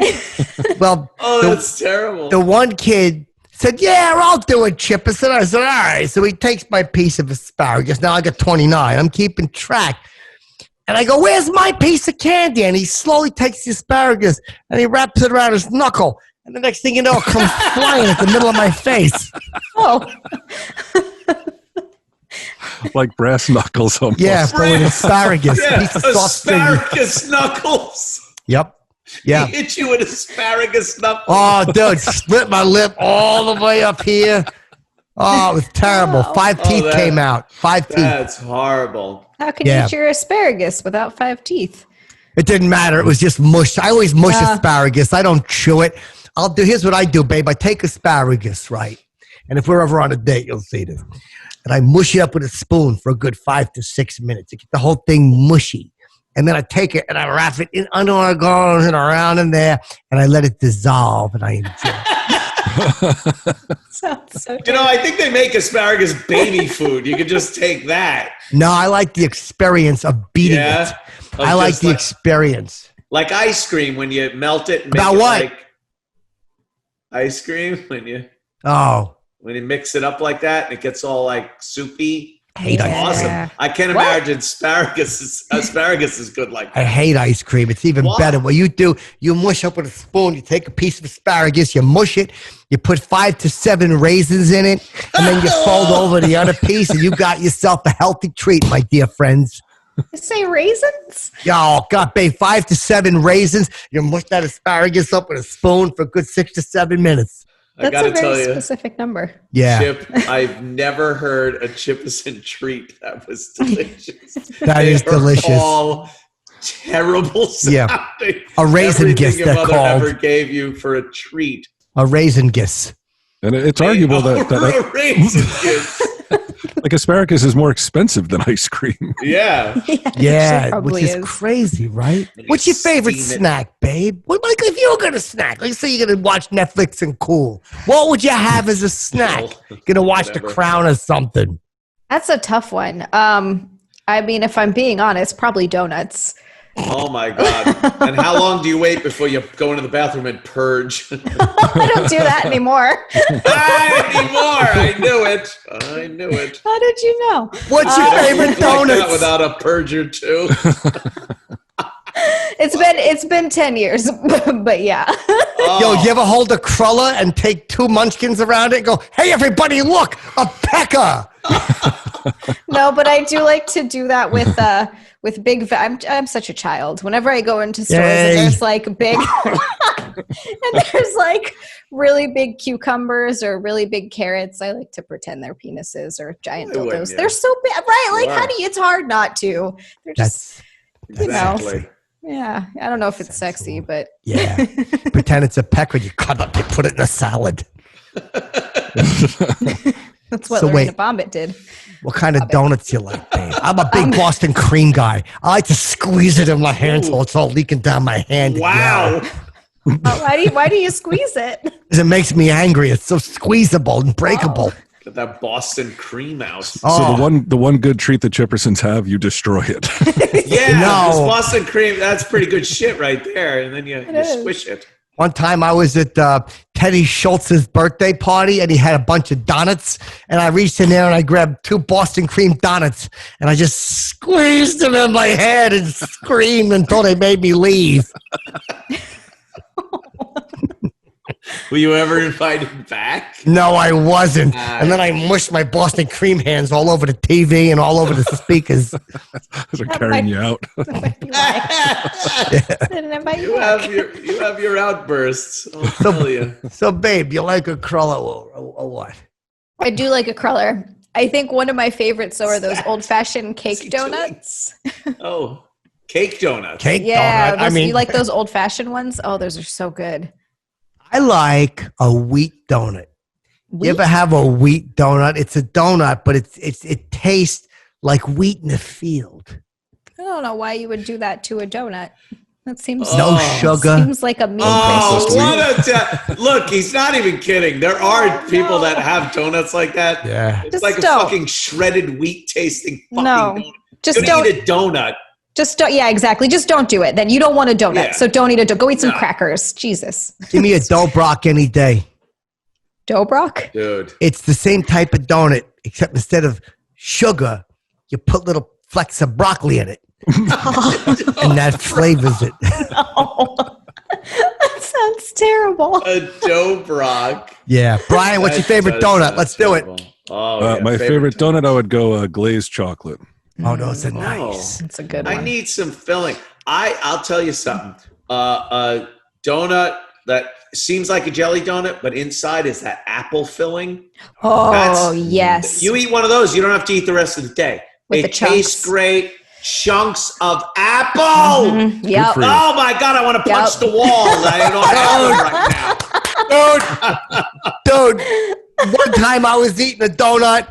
well, Oh, the- that's terrible. the one kid said, yeah, I'll do it, Chipperson. I said, all right. So he takes my piece of asparagus. Now I got 29. I'm keeping track. And I go, where's my piece of candy? And he slowly takes the asparagus and he wraps it around his knuckle. And the next thing you know, it comes flying at the middle of my face. Oh. Like brass knuckles almost. Yeah, but with asparagus. Yeah, Piece of soft stringy. asparagus knuckles. Yep. Yeah. He hit you with asparagus knuckles. Oh, dude, split my lip all the way up here. Oh, it was terrible. Five teeth that- came out. 5 teeth. That's horrible. How can Yeah. you eat your asparagus without 5 teeth? It didn't matter. It was just mush. I always mush Yeah. asparagus. I don't chew it. Here's what I do, babe. I take asparagus, right? And if we're ever on a date, you'll see this. And and I mush it up with a spoon for a good 5 to 6 minutes to get the whole thing mushy. And then I take it and I wrap it in under my garments and around in there, and I let it dissolve, and I enjoy it. Sounds so You know, I think they make asparagus baby food. You could just take that. No, I like the experience of beating it. Of I like just the experience. like ice cream when you melt it. And make About it what? Like ice cream when you mix it up like that and it gets all like soupy. I hate ice cream. Awesome. I can't imagine asparagus is good like I that. hate ice cream. It's even Why? better. What you do, you mush up with a spoon. You take a piece of asparagus, you mush it, you put 5 to 7 raisins in it, and then you fold over the other piece, and you got yourself a healthy treat, my dear friends. You say raisins? Oh, God, babe, 5 to 7 raisins. You mush that asparagus up with a spoon for a good 6 to 7 minutes. I That's gotta a very tell you, specific number. Yeah, Chip, I've never heard a Chipperson treat that was delicious. that is They are delicious. all terrible sounding. Yeah. A raisin Everything gist, your they're mother called. ever gave you for a treat. A raisin gis. And it's arguable that a raisin gift. like asparagus is more expensive than ice cream. Yeah. Yeah, probably which is crazy, right? What's your favorite steam it. snack, babe? What, like, if you were gonna snack, like, say you're gonna watch Netflix and cool, what would you have as a snack? You're gonna watch The Whatever. Crown or something. That's a tough one. I mean, if I'm being honest, probably donuts. Oh my God. And how long do you wait before you go into the bathroom and purge? I don't do that anymore. I knew it. How did you know? What's your favorite Like that donuts? without a purge or two. It's been 10 years, but yeah. Yo, you ever hold a cruller and take 2 munchkins around it and go, hey, everybody, look, a pecker. No, but I do like to do that with big. I'm such a child. Whenever I go into stores and there's like big, and there's like really big cucumbers or really big carrots, I like to pretend they're penises or giant Why wouldn't dildos. you? They're so big, right? Like, Wow. how do you? It's hard not to. They're just, That's, you know. Exactly. Yeah. I don't know if it's sexy, but yeah. Pretend it's a pecker. You cut up, you put it in a salad. that's what So Lorena wait. Bobbitt did. What kind of donuts you like, babe? I'm a big Boston cream guy. I like to squeeze it in my hand so it's all leaking down my hand. Wow. Oh, why do you squeeze it? Because it makes me angry. It's so squeezable and breakable. Get that Boston cream out. Oh. So the one good treat the Chippersons have, you destroy it. Yeah, No. this Boston cream, that's pretty good shit right there. And then you squish it. One time I was at Teddy Schultz's birthday party and he had a bunch of donuts. And I reached in there and I grabbed 2 Boston cream donuts and I just squeezed them in my head and screamed until they made me leave. Were you ever invited back? No, I wasn't. And then I mushed my Boston cream hands all over the TV and all over the speakers. They're carrying you out. Didn't invite you back. You have your outbursts. I'll tell you. So, babe, you like a cruller or what? I do like a cruller. I think one of my favorites are those old-fashioned cake donuts. Oh, cake donuts. Cake Yeah, donut. I mean, you like those old-fashioned ones? Oh, those are so good. I like a wheat donut. You ever have a wheat donut? It's a donut, but it tastes like wheat in the field. I don't know why you would do that to a donut. That seems No sugar. Seems like a mean Oh, thing. what a look! He's not even kidding. There are people that have donuts like that. Yeah. It's Just like don't. a fucking shredded wheat tasting fucking No, donut. just Gonna don't. eat a donut. Just don't. Yeah, exactly. Just don't do it. Then you don't want a donut, Yeah. so don't eat a donut. Go eat some No. crackers. Jesus. Give me a Dobrock any day. Dobrock? Dude. It's the same type of donut, except instead of sugar, you put little flecks of broccoli in it. And that flavors it. Oh, that sounds terrible. A Dobrock. Yeah. Brian, what's your favorite donut? Let's do it. Oh, yeah, My favorite donut, I would go glazed chocolate. Oh, those are nice. That's a good I one. need some filling. I'll tell you something. A donut that seems like a jelly donut, but inside is that apple filling. Oh, That's- yes. You eat one of those, you don't have to eat the rest of the day. With it the chunks. tastes great. Chunks of apple. Mhm. Yep. for you. Oh my God, I want to punch the wall. I don't have it right now. Dude, one time I was eating a donut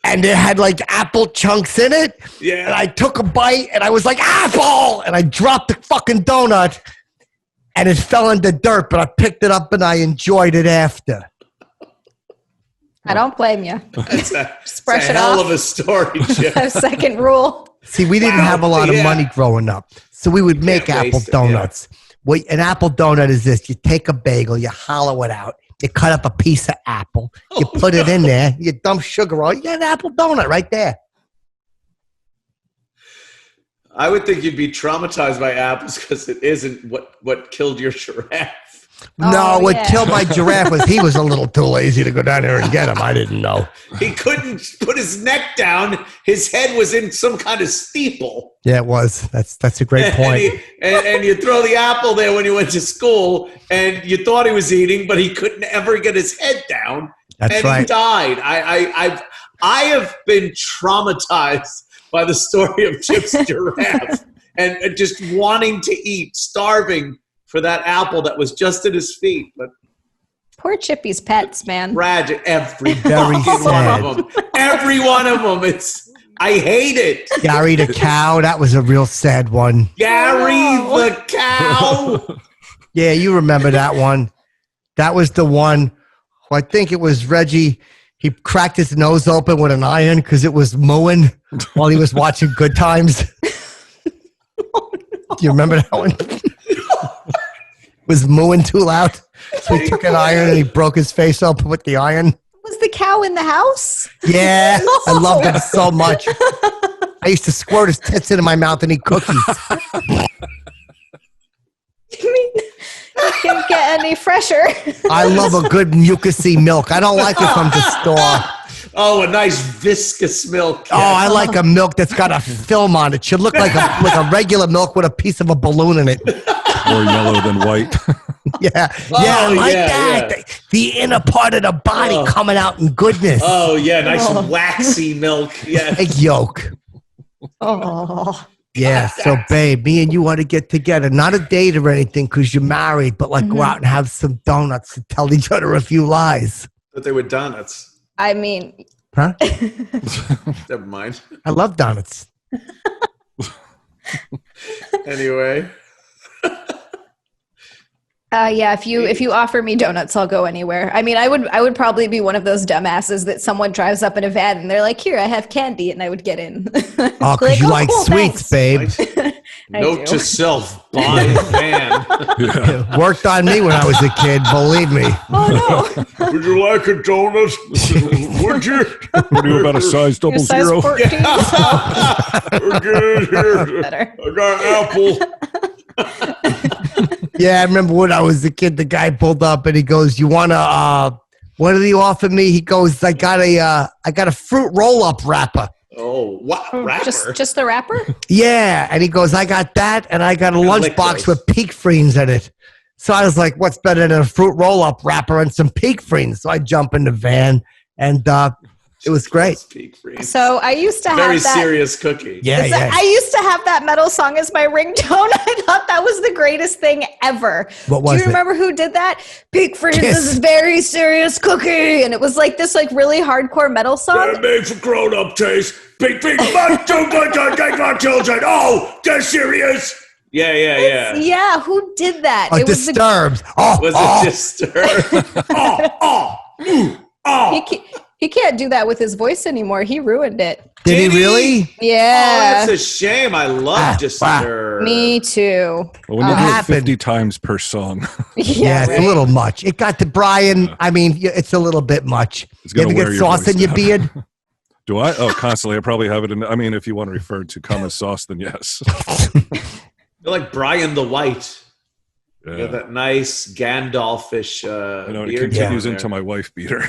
and it had like apple chunks in it. Yeah. And I took a bite and I was like, apple! And I dropped the fucking donut and it fell in the dirt, but I picked it up and I enjoyed it after. I don't blame you. That's Just brush a it hell off. of a story, Chip. 5-second rule. See, we didn't have a lot of money growing up. So we would make can't apple waste it, donuts. Well, an apple donut is this. You take a bagel, you hollow it out, you cut up a piece of apple, you put it in there, you dump sugar on it, you get an apple donut right there. I would think you'd be traumatized by apples because it isn't what killed your giraffe. No, what yeah. killed my giraffe was he was a little too lazy to go down there and get him. I didn't know. He couldn't put his neck down. His head was in some kind of steeple. Yeah, it was. That's a great point. And you throw the apple there when you went to school, and you thought he was eating, but he couldn't ever get his head down. That's and right. he died. I have been traumatized by the story of Chip's giraffe and just wanting to eat, starving for that apple that was just at his feet. But Poor Chippy's pets, man. tragic, every Very fucking sad. one of them. Every one of them. I hate it. Gary the cow, that was a real sad one. Gary Oh, the cow. Yeah, you remember that one. That was the one. Well, I think it was Reggie. He cracked his nose open with an iron because it was mooing while he was watching Good Times. Do you remember that one? Was mooing too loud. So he took an iron and he broke his face open with the iron. Was the cow in the house? Yeah, I loved him so much. I used to squirt his tits into my mouth and eat cookies. I mean, you can't get any fresher. I love a good mucusy milk. I don't like it from the store. Oh, a nice viscous milk. Oh, I like a milk that's got a film on it. Should look like a regular milk with a piece of a balloon in it. More yellow than white. Yeah, Oh, yeah, I like yeah, that. yeah. The inner part of the body coming out in goodness. Oh, yeah, nice waxy milk. Yeah. Egg yolk. Oh, Yeah, so babe, me and you want to get together. Not a date or anything because you're married, but like go out and have some donuts and tell each other a few lies. But they were donuts. I mean, Huh? Never mind. I love donuts. Anyway. yeah. If you offer me donuts, I'll go anywhere. I mean, I would probably be one of those dumbasses that someone drives up in a van and they're like, "Here, I have candy," and I would get in. Oh, because you like cool, sweets, thanks." babe. Note do. to self, buy a van. It worked on me when I was a kid, believe me. Oh no, Would you like a donut? Would you? What are you about a size Your double size zero? 14. Okay, here. Better. I got apple. Yeah, I remember when I was a kid, the guy pulled up and he goes, "You want to, what did he offer me?" He goes, I got a fruit roll-up wrapper. Oh, what? Rapper? Just the wrapper? Yeah, and he goes, "I got that, and I got a lunchbox those. with peak freens in it." So I was like, "What's better than a fruit roll-up wrapper and some peak freens?" So I jump in the van, and it was great. Peak freeze. So I used to have Very that. serious cookie. Yeah, So yeah. I used to have that metal song as my ringtone. I thought that was the greatest thing ever. What was Do you it? remember who did that? Peak Freeze Kiss. is very serious cookie, and it was like this really hardcore metal song. Made for grown-up taste. Big, much too good to take my children. Oh, they're serious. Yeah. Yeah, who did that? Oh, It was the Disturbed. Oh, Was oh. it disturbed? he can't do that with his voice anymore. He ruined it. Did he Did he? really? Oh, Yeah, that's a shame. I love Disturbed. me too. Well, when you do it happened? 50 times per song, Yeah, it's a little much. It got to Brian. I mean, it's a little bit much. It's You gonna ever wear get your sauce voice in your down. beard? do I? Oh, constantly. I probably have it in. I mean, if you want to refer to cum as sauce, then yes. You're like Brian the White. You Yeah. got that nice Gandalfish I know, and it beard continues down into there. my wife beater.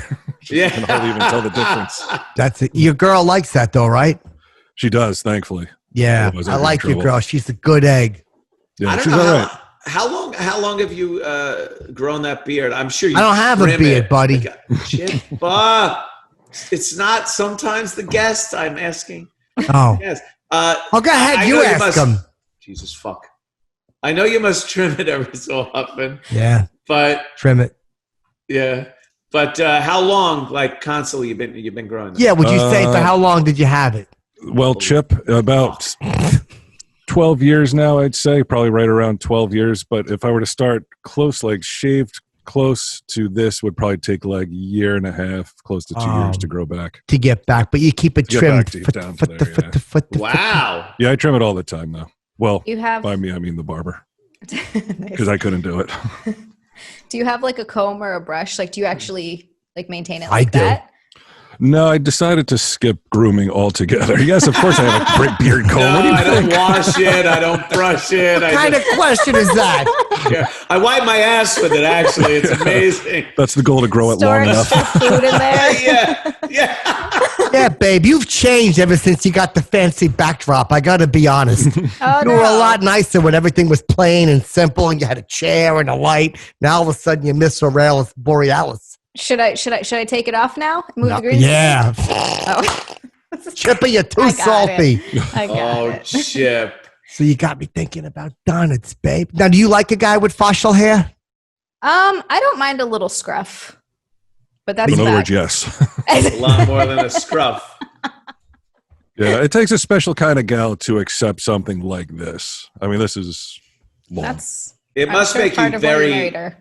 Yeah. I can hardly even tell the difference. That's it. Your girl likes that though, right? She does, thankfully. Yeah, Otherwise, I'd I be in like your trouble. girl. She's a good egg. Yeah, I don't she's know all right. how long have you grown that beard? I'm sure you I don't have a trim beard, it. buddy. Chip, it's not sometimes the guest I'm asking. Oh, Yes. oh, go ahead. I You know you ask must- him. Jesus fuck. I know you must trim it every so often, Yeah, but trim it. yeah. But how long, like constantly, you've been growing? That? Yeah, would you say for how long did you have it? Well, Chip, about 12 years now, I'd say, probably right around 12 years. But if I were to start close, like shaved close to this, would probably take like a year and a half, close to 2 years to grow back. To get back, but you keep it Get trimmed. back deep down to there, yeah. Wow. Yeah, I trim it all the time, though. Well, You have by me, I mean the barber, Nice. because I couldn't do it. Do you have like a comb or a brush? Like, do you actually like maintain it I like do. that? No, I decided to skip grooming altogether. Yes, of course I have a great beard comb. No, What do you I think? don't wash it. I don't brush it. What kind of question is that? Yeah, I wipe my ass with it. Actually, it's amazing. That's the goal, to grow it long Storing enough. some food in there. Yeah. Yeah, babe, you've changed ever since you got the fancy backdrop. I got to be honest. Oh, You were a lot nicer when everything was plain and simple, and you had a chair and a light. Now all of a sudden you miss Aurelis Borealis. Should I take it off now? Move No, the green? yeah, Oh. Chipper, you're too I got salty. I got Oh, it. Chip. So you got me thinking about donuts, babe. Now, do you like a guy with facial hair? I don't mind a little scruff, but that's In other about words, yes. A lot more than a scruff. Yeah, it takes a special kind of gal to accept something like this. I mean, this is long. That's It I'm must sure make part you of why you very. married her.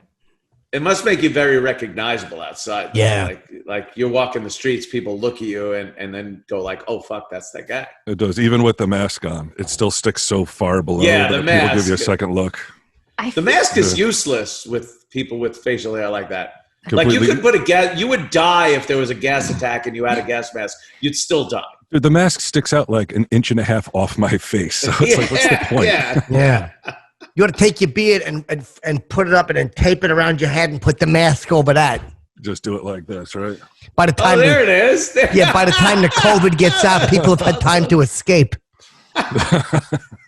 It must make you very recognizable outside. Yeah. Like you're walking the streets, people look at you and then go like, "Oh fuck, that's that guy." It does. Even with the mask on, it still sticks so far below Yeah, that the people give mask. you a second look. The mask is useless with people with facial hair like that. Like you Completely- could put a gas. You would die if there was a gas attack and you had a gas mask. You'd still die. Dude, the mask sticks out like an inch and a half off my face. So it's like, what's the point? Yeah. Yeah. You ought to take your beard and put it up and then tape it around your head and put the mask over that. Just do it like this, right? By the Oh, time there it is. There- yeah, by the time the COVID gets out, people have had time to escape.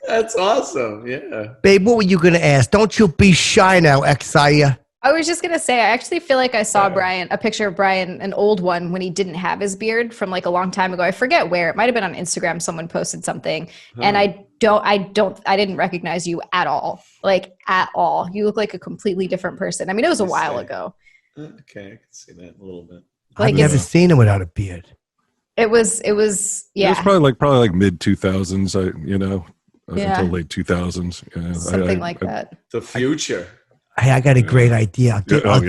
That's awesome. Yeah. Babe, what were you going to ask? Don't you be shy now, Xia. I was just gonna say, I actually feel like I saw a picture of Brian, an old one when he didn't have his beard from like a long time ago. I forget where. It might have been on Instagram. Someone posted something, and I didn't recognize you at all. Like at all. You look like a completely different person. I mean, it was a while ago. Okay, I can see that a little bit. Like I've never seen him without a beard. It was It was yeah, probably like mid 2000s, Yeah. until late 2000s. something like that. The future. Hey, I got a great idea. I'll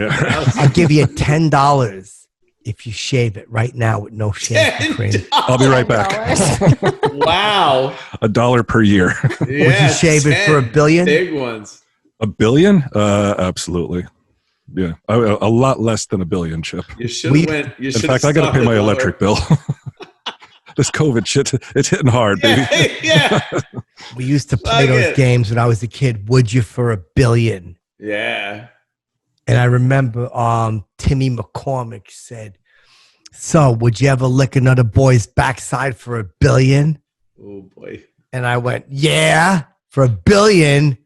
give you $10 if you shave it right now with no shaving cream. I'll be right back. $10. Wow. $1 per year. Yeah, Would you shave it for $1 billion? Big ones. $1 billion? Absolutely. Yeah, a lot less than $1 billion, Chip. You should have went. You In should fact, I got to pay my electric bill. This COVID shit, it's hitting hard, baby. Yeah. We used to play Like those it. games when I was a kid. Would you for $1 billion? Yeah. And I remember Timmy McCormick said, "So, would you ever lick another boy's backside for $1 billion?" Oh boy. And I went, "Yeah, for $1 billion."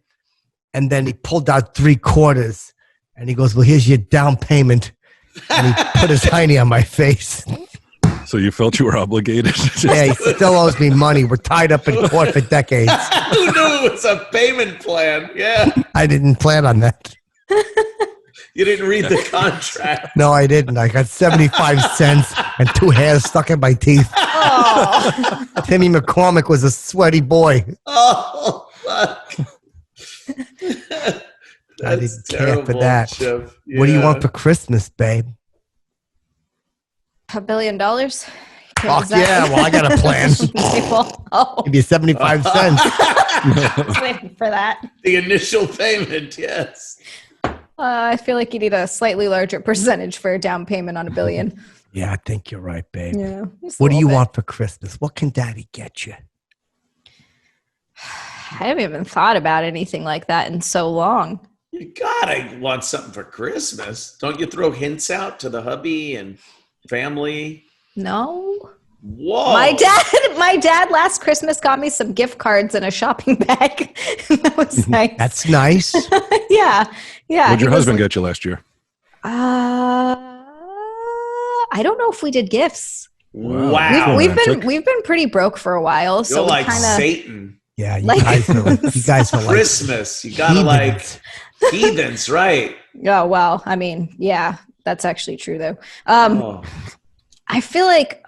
And then he pulled out 3 quarters and he goes, "Well, here's your down payment." And he put his hiney on my face. So you felt you were obligated? Yeah, he still owes me money. We're tied up in court for decades. Who knew it was a payment plan? Yeah. I didn't plan on that. You didn't read the contract. No, I didn't. I got 75 cents and 2 hairs stuck in my teeth. Oh. Timmy McCormick was a sweaty boy. Oh, fuck. I didn't care for that. Chip. What do you Yeah. want for Christmas, babe? $1 billion? Fuck yeah, well, I got a plan. Oh, Give you 75 cents. I was waiting for that. The initial payment, yes. I feel like you need a slightly larger percentage for a down payment on $1 billion. Yeah, I think you're right, babe. Yeah. just a What do little you bit. want for Christmas? What can daddy get you? I haven't even thought about anything like that in so long. You gotta want something for Christmas. Don't you throw hints out to the hubby and family? No. Whoa. My dad last Christmas got me some gift cards and a shopping bag. That was nice. That's nice. yeah. Yeah. What'd your he was husband like, get you last year? I don't know if we did gifts. Wow. We've romantic. been pretty broke for a while, so You're we like kind of Satan. Yeah, you Like- guys are like Christmas. You gotta like heathens. heathens, right? Oh well, I mean, yeah. That's actually true, though. Oh. I feel like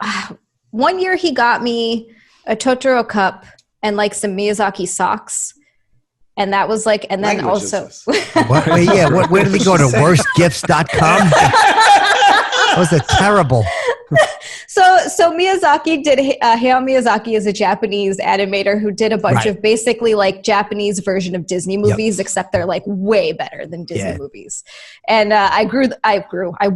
one year he got me a Totoro cup and like some Miyazaki socks. And that was like, and then Language is also. this? What? Wait, yeah. Where did he go to? Worstgifts.com? That was a terrible. So Miyazaki did. Hayao Miyazaki is a Japanese animator who did a bunch of basically like Japanese version of Disney movies, except they're like way better than Disney movies. And I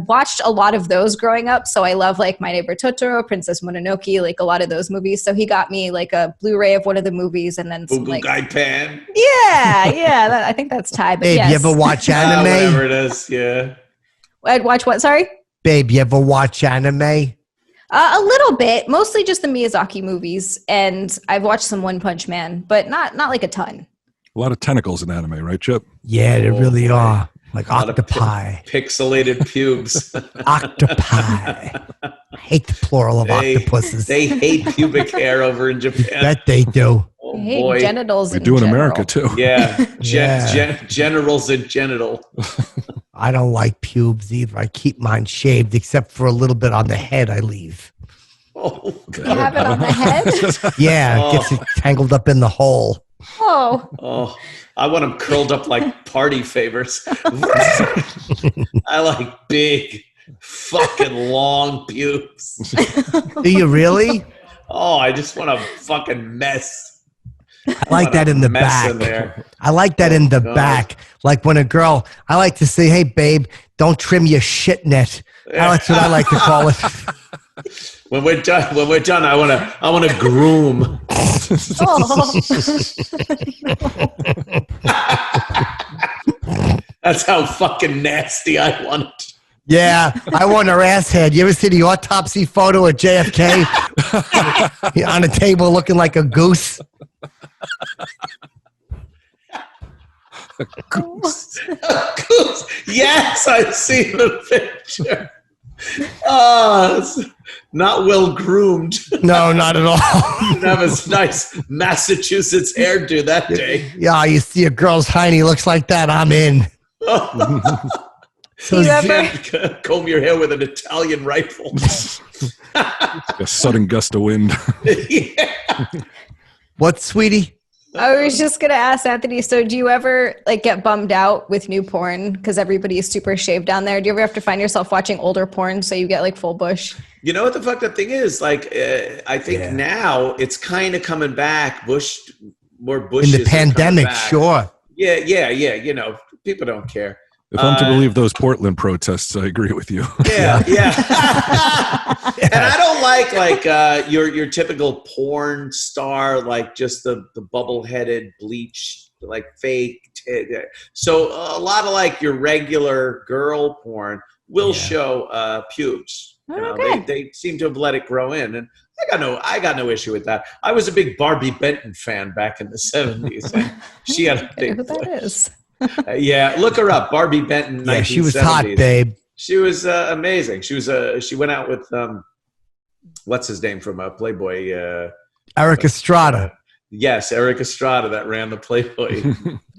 watched a lot of those growing up. So I love like My Neighbor Totoro, Princess Mononoke, like a lot of those movies. So he got me like a Blu-ray of one of the movies, and then some like Pan. I think that's Thai. But Babe, yes. you ever watch anime? Whatever it is, yeah. I'd watch what? Sorry. Babe, you ever watch anime? A little bit, mostly just the Miyazaki movies, and I've watched some One Punch Man, but not like a ton. A lot of tentacles in anime, right, Chip? Yeah, they really are. Like A lot of octopi. pixelated pubes. Octopi. I hate the plural of octopuses. They hate pubic hair over in Japan. Bet they do. Oh I hate boy. genitals. We do in America, too. Yeah. Yeah. Generals and genital. I don't like pubes either. I keep mine shaved, except for a little bit on the head I leave. Oh, You have it on the head? Yeah, it gets tangled up in the hole. Oh, I want them curled up like party favors. I like big, fucking long pubes. Do you really? Oh, I just want a fucking mess. I like that in the back. I like that in the back. Like when a girl, I like to say, hey, babe, don't trim your shit net. That's what I like to call it. When we're done, I want to groom. That's how fucking nasty I want it. Yeah, I want her ass head. You ever see the autopsy photo of JFK on a table looking like a goose? Goose. Yes, I've seen the picture. Oh, it's not well groomed. No, not at all. Didn't have a nice Massachusetts hairdo that day. Yeah, you see a girl's hiney looks like that, I'm in. So Comb your hair with an Italian rifle. A sudden gust of wind. Yeah. what, sweetie? I was just gonna ask Anthony. So, do you ever like get bummed out with new porn because everybody is super shaved down there? Do you ever have to find yourself watching older porn so you get like full bush? You know what the fucked up thing is? Like, I think now it's kind of coming back. More bushes in the pandemic, sure. Yeah. You know, people don't care. If I'm to believe those Portland protests, I agree with you. Yeah. And I don't like your typical porn star, like just the bubble-headed, bleached, like fake. So a lot of like your regular girl porn will show pubes. You know, they seem to have let it grow in, and I got no issue with that. I was a big Barbie Benton fan back in the 70s. And she had a big. Who that is? Yeah, look her up, Barbie Benton. Yeah, 1970s. she was hot, babe. She was amazing. She went out with what's his name from Playboy? Eric Estrada. Yes, Eric Estrada that ran the Playboy.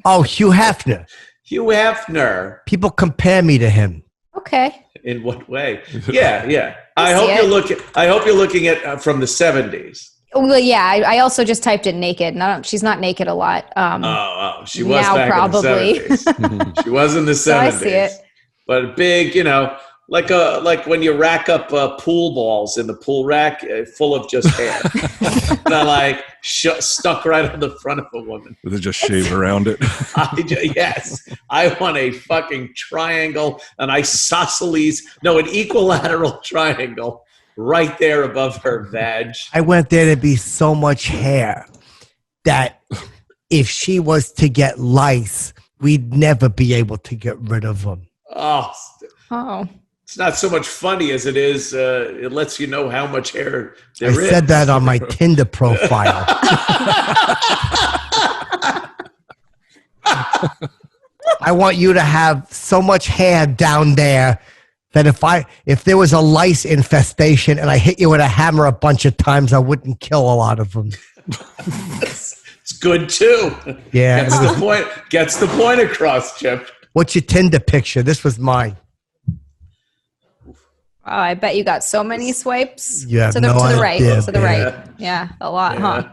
Oh, Hugh Hefner. Hugh Hefner. People compare me to him. Okay. In what way? Yeah. I hope you're looking at from the 70s. Well, yeah. I also just typed in naked. She's not naked a lot. She was now back probably. in the 70s. She was in the 70s. So I see it. But big, you know, like when you rack up pool balls in the pool rack full of just hair. Not like stuck right on the front of a woman. They just shave around it. Yes. I want a fucking triangle, an equilateral triangle right there above her vag. I went there to be so much hair that if she was to get lice, we'd never be able to get rid of them. Oh. It's not so much funny as it is. It lets you know how much hair there is. I said that on my Tinder profile. I want you to have so much hair down there that if there was a lice infestation and I hit you with a hammer a bunch of times, I wouldn't kill a lot of them. It's good too. Yeah. Gets the point across, Chip. What's your Tinder picture? This was mine. Oh, I bet you got so many swipes. You have to the, no to the right. idea, To the man. right. Yeah, a lot, huh?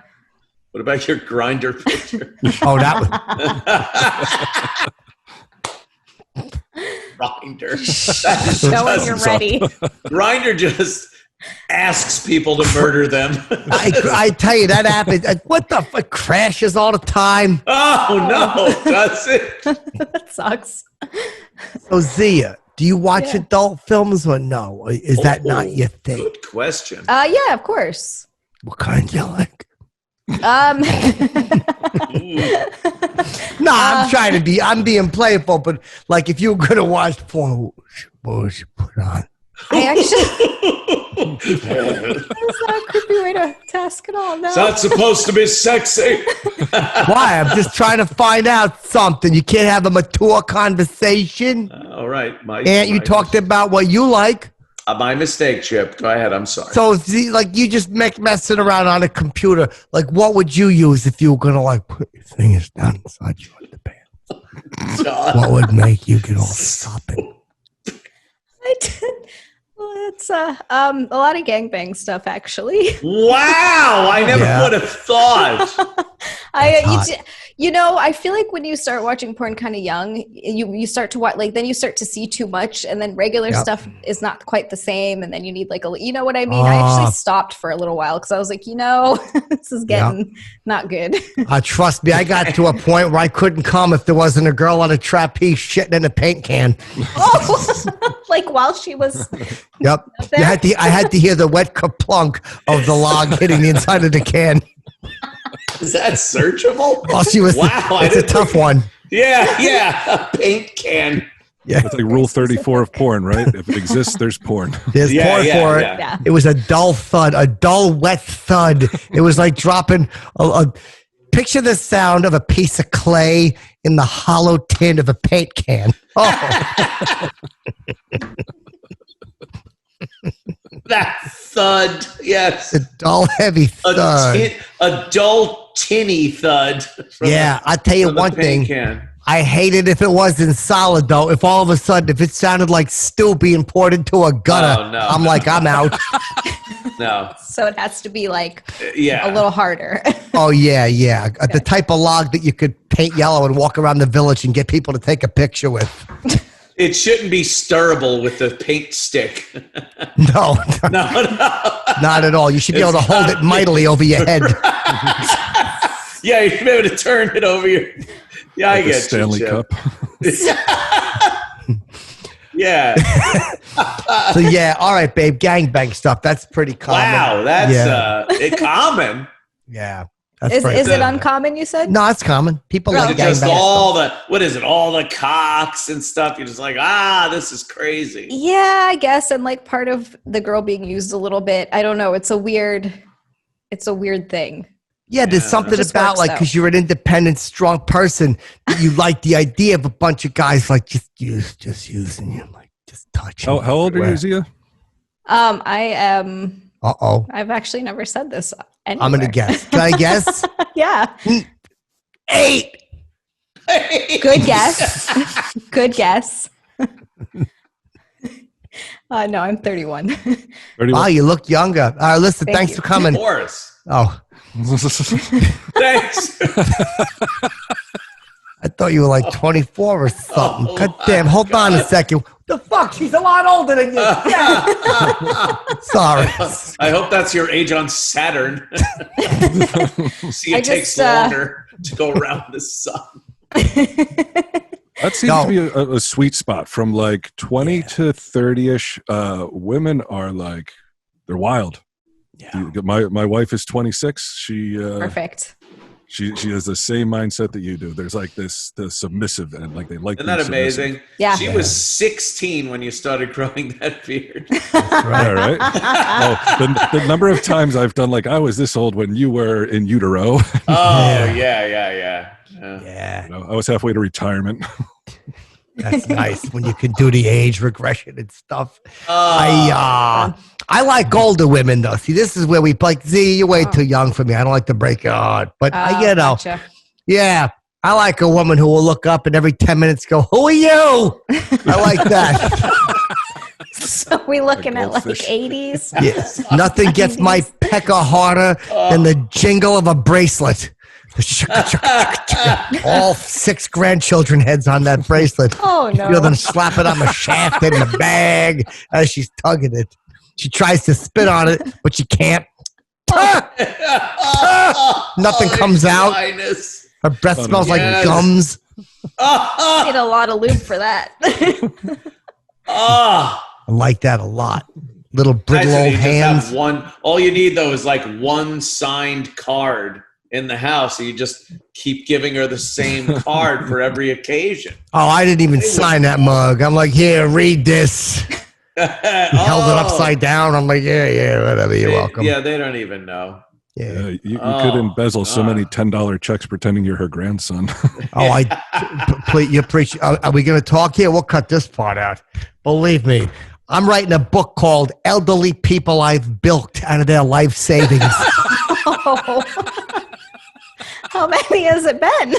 What about your grinder picture? Oh, that was. Grinder. Showing you're ready. Grinder just asks people to murder them. I tell you, that happens. What the fuck? Crashes all the time. Oh, no. That's it. That sucks. So, Zia, do you watch Yeah. adult films or no? Or is that not your thing? Good question. Yeah, of course. What kind do you like? Um, No, I'm being playful, but like if you were going to watch porn, what would you put on? I actually. That's not a creepy way to task it all. No. It's not supposed to be sexy. Why? I'm just trying to find out something. You can't have a mature conversation. All right, Mike. And you talked about what you like. My mistake, Chip. Go ahead. I'm sorry. So, like, you just messing around on a computer. Like, what would you use if you were going to, like, put your fingers down inside your underpants? What would make you get all stopping? I did. Well, it's a lot of gangbang stuff, actually. Wow, I never would have thought. I feel like when you start watching porn kind of young, you start to watch, like, then you start to see too much, and then regular stuff is not quite the same, and then you need like you know what I mean? I actually stopped for a little while because I was like, this is getting not good. Trust me, I got to a point where I couldn't come if there wasn't a girl on a trapeze shitting in a paint can. Oh, like while she was. Yep. I had to hear the wet kaplunk of the log hitting the inside of the can. Is that searchable? Oh, she was. Wow, It's a tough one. Yeah, a paint can. Yeah, It's like rule 34 of porn, right? If it exists, there's porn. there's porn for it. Yeah. It was a dull thud, a dull, wet thud. It was like dropping a picture the sound of a piece of clay in the hollow tin of a paint can. Oh. That thud, yes. A dull, heavy thud. A dull, tinny thud. Yeah, I'll tell you one thing. Can. I hate it if it wasn't solid, though. If all of a sudden, if it sounded like stew being poured into a gutter, I'm like, I'm out. No. So it has to be like Yeah. a little harder. Oh, yeah. The type of log that you could paint yellow and walk around the village and get people to take a picture with. It shouldn't be stirrable with the paint stick. No, not at all. You should be able to hold it mightily over your head. Yeah, you should be able to turn it over your. Yeah, I Like a get Stanley you, Cup. Yeah. So, yeah, all right, babe. Gangbang stuff. That's pretty common. Wow, that's common. Yeah. Is it uncommon, you said? No, it's common. People Is like it just gangbang all stuff. all the cocks and stuff? You're just like, this is crazy. Yeah, I guess. And like part of the girl being used a little bit. I don't know. It's a weird thing. Yeah, there's something Just about works, like though. because you're an independent, strong person that you like the idea of a bunch of guys like just using you, like just touching. How old are you, Zia? I am. I've actually never said this anywhere. I'm gonna guess. Can I guess? Yeah. 8. Good guess. Good guess. No, I'm 31. 31. Wow, you look younger. All right, listen, Thank thanks you. for coming. Morris. Oh, Thanks. I thought you were like 24 or something. Oh, God damn, hold on a second. The fuck? She's a lot older than you. Yeah. Sorry. I hope that's your age on Saturn. See, it takes longer to go around the sun. That seems to be a sweet spot from like 20 to 30-ish. Women are like, they're wild. Yeah. My wife is 26. She Perfect. She has the same mindset that you do. There's like the submissive and like they like. Isn't that amazing? Yeah. She was 16 when you started growing that beard. Yeah, right. Oh, the number of times I've done like I was this old when you were in utero. Oh yeah. Yeah. You know, I was halfway to retirement. That's nice when you can do the age regression and stuff. I like older women though. See, this is where we like. Z, you're way too young for me. I don't like to break your heart, but Gotcha. yeah, I like a woman who will look up and every 10 minutes go, "Who are you?" I like that. So we looking at like goldfish. 80s. Yeah. Nothing gets my pecker harder than the jingle of a bracelet. The shaka, shaka, shaka, shaka. All 6 grandchildren heads on that bracelet. Oh You feel no. them slapping on the shaft in the bag as she's tugging it. She tries to spit on it, but she can't. Nothing comes out. Linus. Her breath smells like Yes. gums. Need a lot of lube for that. Ah. I like that a lot. Little brittle Tyson, old you just hands. have one. All you need though is like one signed card in the house. So you just keep giving her the same card for every occasion. Oh, I didn't even sign that mug. I'm like, here, read this. Held it upside down. I'm like, yeah, whatever. You're welcome. Yeah, they don't even know. Yeah. You could embezzle so many $10 checks pretending you're her grandson. Oh, please, you preach. Are we going to talk here? We'll cut this part out. Believe me, I'm writing a book called "Elderly People I've Bilked Out of Their Life Savings." How many has it been?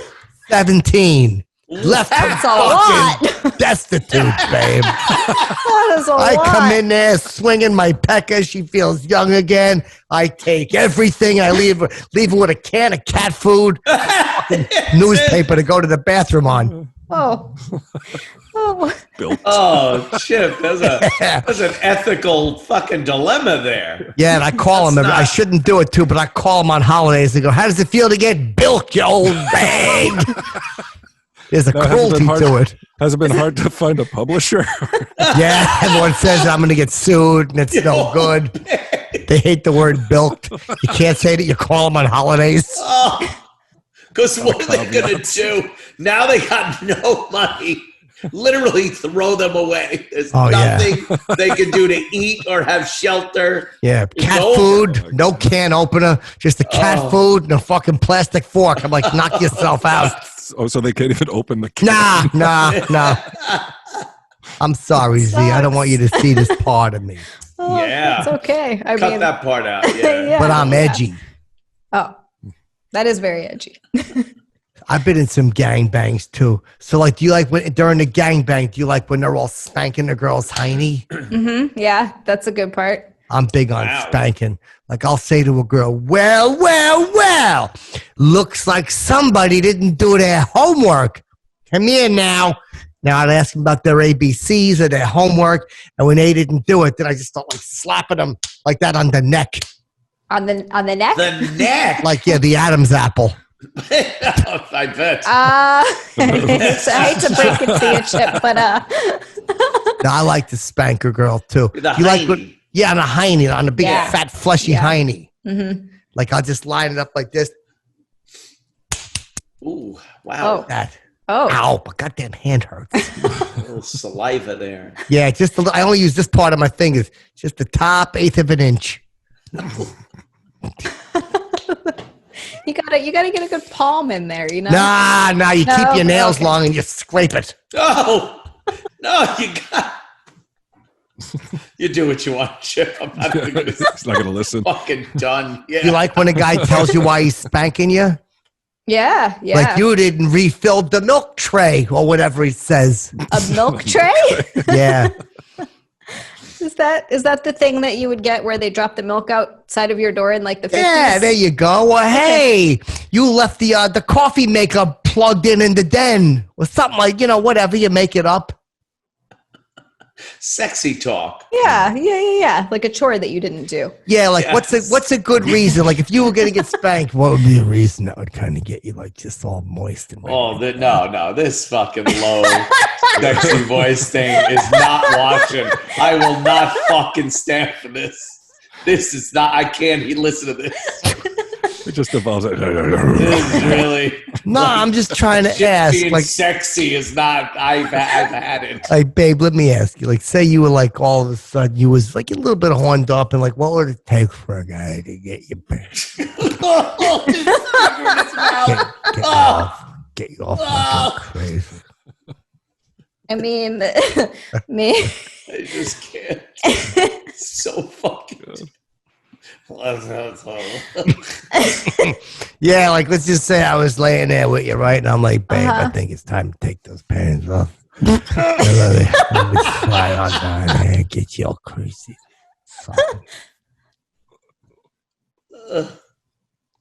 17. Left That's a fucking lot. destitute, babe. That is a I lot. come in there swinging my pecker. She feels young again. I take everything. I leave her with a can of cat food, fucking newspaper to go to the bathroom on. Oh. Built. Oh, Chip, there's an ethical fucking dilemma there. Yeah, and I call him. I shouldn't do it too, but I call him on holidays and go, "How does it feel to get bilked, you old bag?" There's a Now, cruelty to it. Has it been hard to find a publisher? Yeah, everyone says I'm going to get sued, and it's no good. They hate the word bilked. You can't say that you call them on holidays. Because what are they going to do? Now they got no money. Literally throw them away. There's nothing they can do to eat or have shelter. Yeah, It's cat over. food, no can opener, just a cat food and a fucking plastic fork. I'm like, knock yourself out. Oh, so they can't even open the can. Nah. I'm sorry, Z. I don't want you to see this part of me. Oh, Yeah. It's okay. I Cut mean, that part out. Yeah. yeah, But I'm edgy. Oh, that is very edgy. I've been in some gangbangs too. So, like, do you like when during the gangbang? Do you like when they're all spanking the girl's hiney? Mm-hmm. Yeah, that's a good part. I'm big on Wow. spanking. Like, I'll say to a girl, well, looks like somebody didn't do their homework. Come here now. Now I'd ask them about their ABCs or their homework, and when they didn't do it, then I just start like slapping them like that on the neck, On the neck. The neck. like the Adam's apple. I bet. I hate to break it to you, Chip, but Now, I like to spank a girl too. The You like hiney. what? Yeah, on a hiney, on a big Yeah. fat fleshy Yeah. hiney. Mhm. Like I'll just line it up like this. Ooh, wow. That. oh, Ow! My goddamn hand hurts. A little saliva there. Yeah, just I only use this part of my fingers, just the top 1/8 of an inch. you gotta get a good palm in there, you know. Nah, you keep No? your nails Okay. long and you scrape it. No, you got. You do what you want, Chip. I'm not even gonna He's not going to listen. fucking done. Yeah. You like when a guy tells you why he's spanking you? Yeah. Like you didn't refill the milk tray or whatever he says. A milk tray? Yeah. Is that the thing that you would get where they drop the milk outside of your door in like the 50s? Yeah, there you go. Well, hey, you left the coffee maker plugged in the den or something like, whatever, you make it up. Sexy talk. Yeah. Like a chore that you didn't do. Yeah, like Yes. what's a good reason? Like if you were going to get spanked, what would be a reason that would kind of get you like just all moist and Oh, no. This fucking low, sexy voice thing is not watching. I will not fucking stand for this. This is not. I can't listen to this. It just evolves. This is really. No, I'm just trying to Just ask. being Like, sexy is not. I've had it. like, babe, let me ask you. Like, say you were like all of a sudden you was like a little bit horned up, and like, what would it take for a guy to get you back? Get you off like crazy. I mean, me. I just can't. It's so fucking. Yeah, like let's just say I was laying there with you, right? And I'm like, babe, I Uh-huh. think it's time to take those pants off. Let me slide on down there and get you all crazy.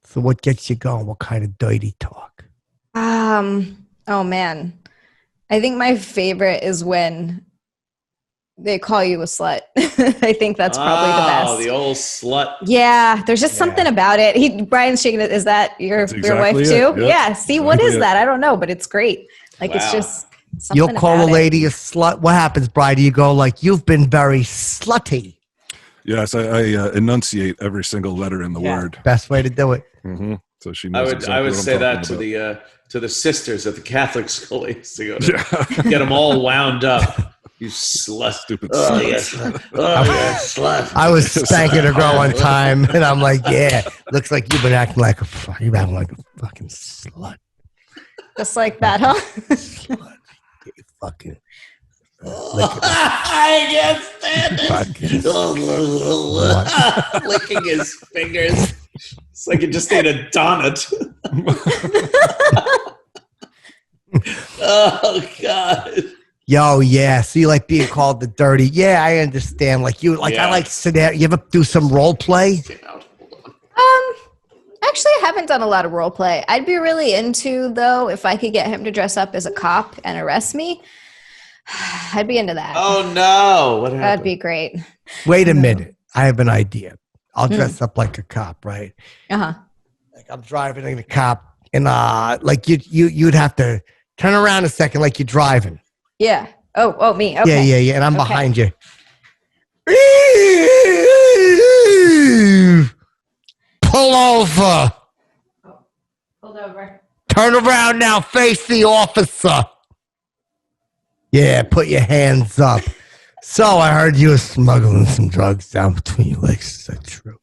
So what gets you going? What kind of dirty talk? Oh man. I think my favorite is when they call you a slut. I think that's probably the best. Oh, the old slut. Yeah, there's just something about it. Brian's shaking it. Is that your exactly wife too? Yep. Yeah. See, what is that? I don't know, but it's great. Like it's just something. You'll call about a lady a slut. What happens, Brian? Do you go like, you've been very slutty? Yes, I enunciate every single letter in the word. Best way to do it. Mm-hmm. So she knows. I would say that to the sisters at the Catholic school I used to go to. Get them all wound up. You slut. Stupid Oh, slut. yes. Oh, yeah, slut. I was spanking a girl one time, and I'm like, yeah, looks like you've been acting like a fucking slut. Just like that, huh? Slut. You fucking. I can't stand it. Licking his fingers. It's like it just ate a donut. Oh, God. Yo, yeah. So you like being called the dirty? Yeah, I understand. Like you, like I like sit there. You ever do some role play? Actually, I haven't done a lot of role play. I'd be really into though if I could get him to dress up as a cop and arrest me. I'd be into that. Oh no! What happened? That'd be great. Wait a minute. I have an idea. I'll dress up like a cop, right? Uh-huh. Like I'm driving like a cop, and like you'd have to turn around a second, like you're driving. Yeah. Oh, me. Okay. Yeah. And I'm behind you. Pull over. Hold over. Turn around now. Face the officer. Yeah, put your hands up. So I heard you were smuggling some drugs down between your legs. Is that true?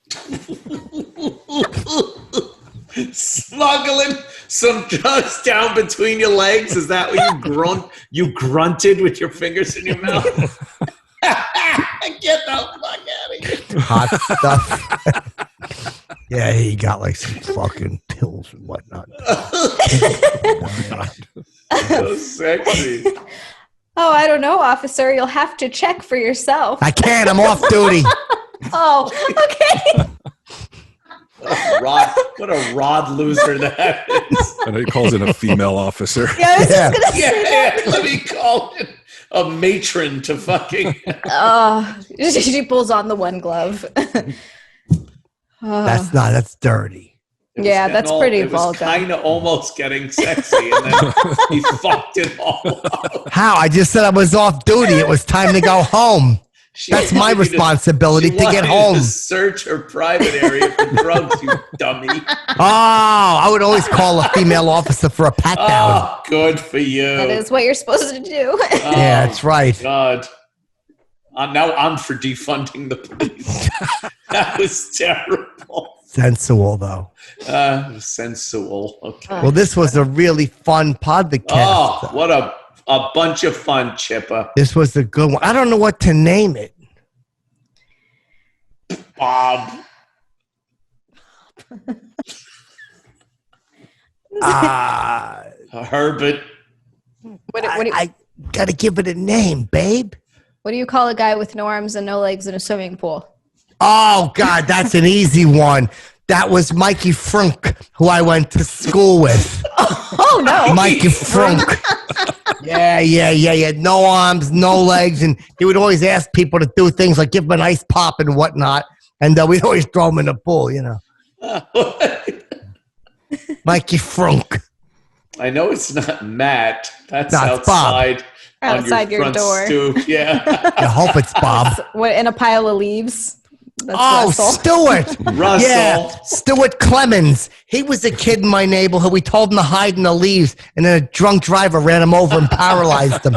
Smuggling some drugs down between your legs? Is that what you grunted with your fingers in your mouth? Get the fuck out of here. Hot stuff. Yeah, he got like some fucking pills and whatnot. So sexy. Oh, I don't know, officer. You'll have to check for yourself. I can't. I'm off duty. Oh, okay. What a rod loser that is. And he calls it a female officer. Yeah, I was just gonna say that. Let me call it a matron to fucking. Oh, she pulls on the one glove. That's dirty. Yeah, that's pretty vulgar. It was kind of almost getting sexy, and then he fucked it all up. How? I just said I was off duty. It was time to go home. That's my responsibility to get home. To search her private area for drugs, you dummy. Oh, I would always call a female officer for a pat down. Oh, good for you. That is what you're supposed to do. Yeah, that's right. God. Now I'm for defunding the police. That was terrible. Sensual, though. Sensual. Okay. Well, this was a really fun podcast. Oh, what a bunch of fun, Chipper. This was a good one. I don't know what to name it. Bob. Herbert. I got to give it a name, babe. What do you call a guy with no arms and no legs in a swimming pool? Oh, God, that's an easy one. That was Mikey Frunk, who I went to school with. Oh, no. Mikey Frunk. Yeah. No arms, no legs. And he would always ask people to do things like give him an ice pop and whatnot. And we'd always throw him in the pool, you know. Mikey Frunk. I know it's not Matt. That's It's outside. Bob. Outside your front door. stoop. Yeah. I hope it's Bob. What, in a pile of leaves? That's Russell. Stuart. Russell. Yeah, Stuart Clemens. He was a kid in my neighborhood. We told him to hide in the leaves, and then a drunk driver ran him over and paralyzed him.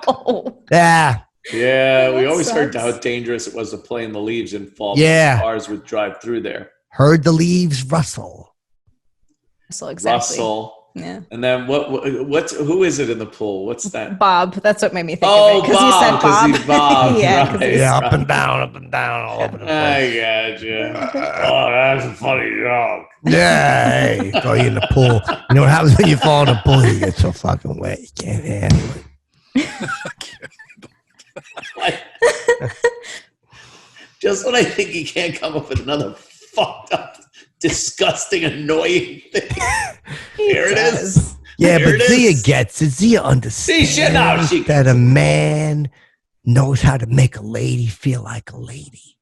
Oh, no. Yeah. Yeah, we always heard sucks. how dangerous it was to play in the leaves and fall. Yeah. Cars would drive through there. Heard the leaves rustle. So exactly. Russell. Yeah. And then who is it in the pool? What's that? Bob. That's what made me think Oh, of it. Because Bob, you said 'cause Bob. he's Bob, yeah. 'cause right. he's- Yeah, up and down, all over the place. I got you. Oh, that's a funny joke. Yeah, hey, throw you in the pool. You know what happens when you fall in the pool? You get so fucking wet. You can't handle it. Like, just when I think he can't come up with another fucked up, disgusting, annoying thing. Here it is. Yeah, Here but it Zia is. gets it. Zia understands she that a man knows how to make a lady feel like a lady.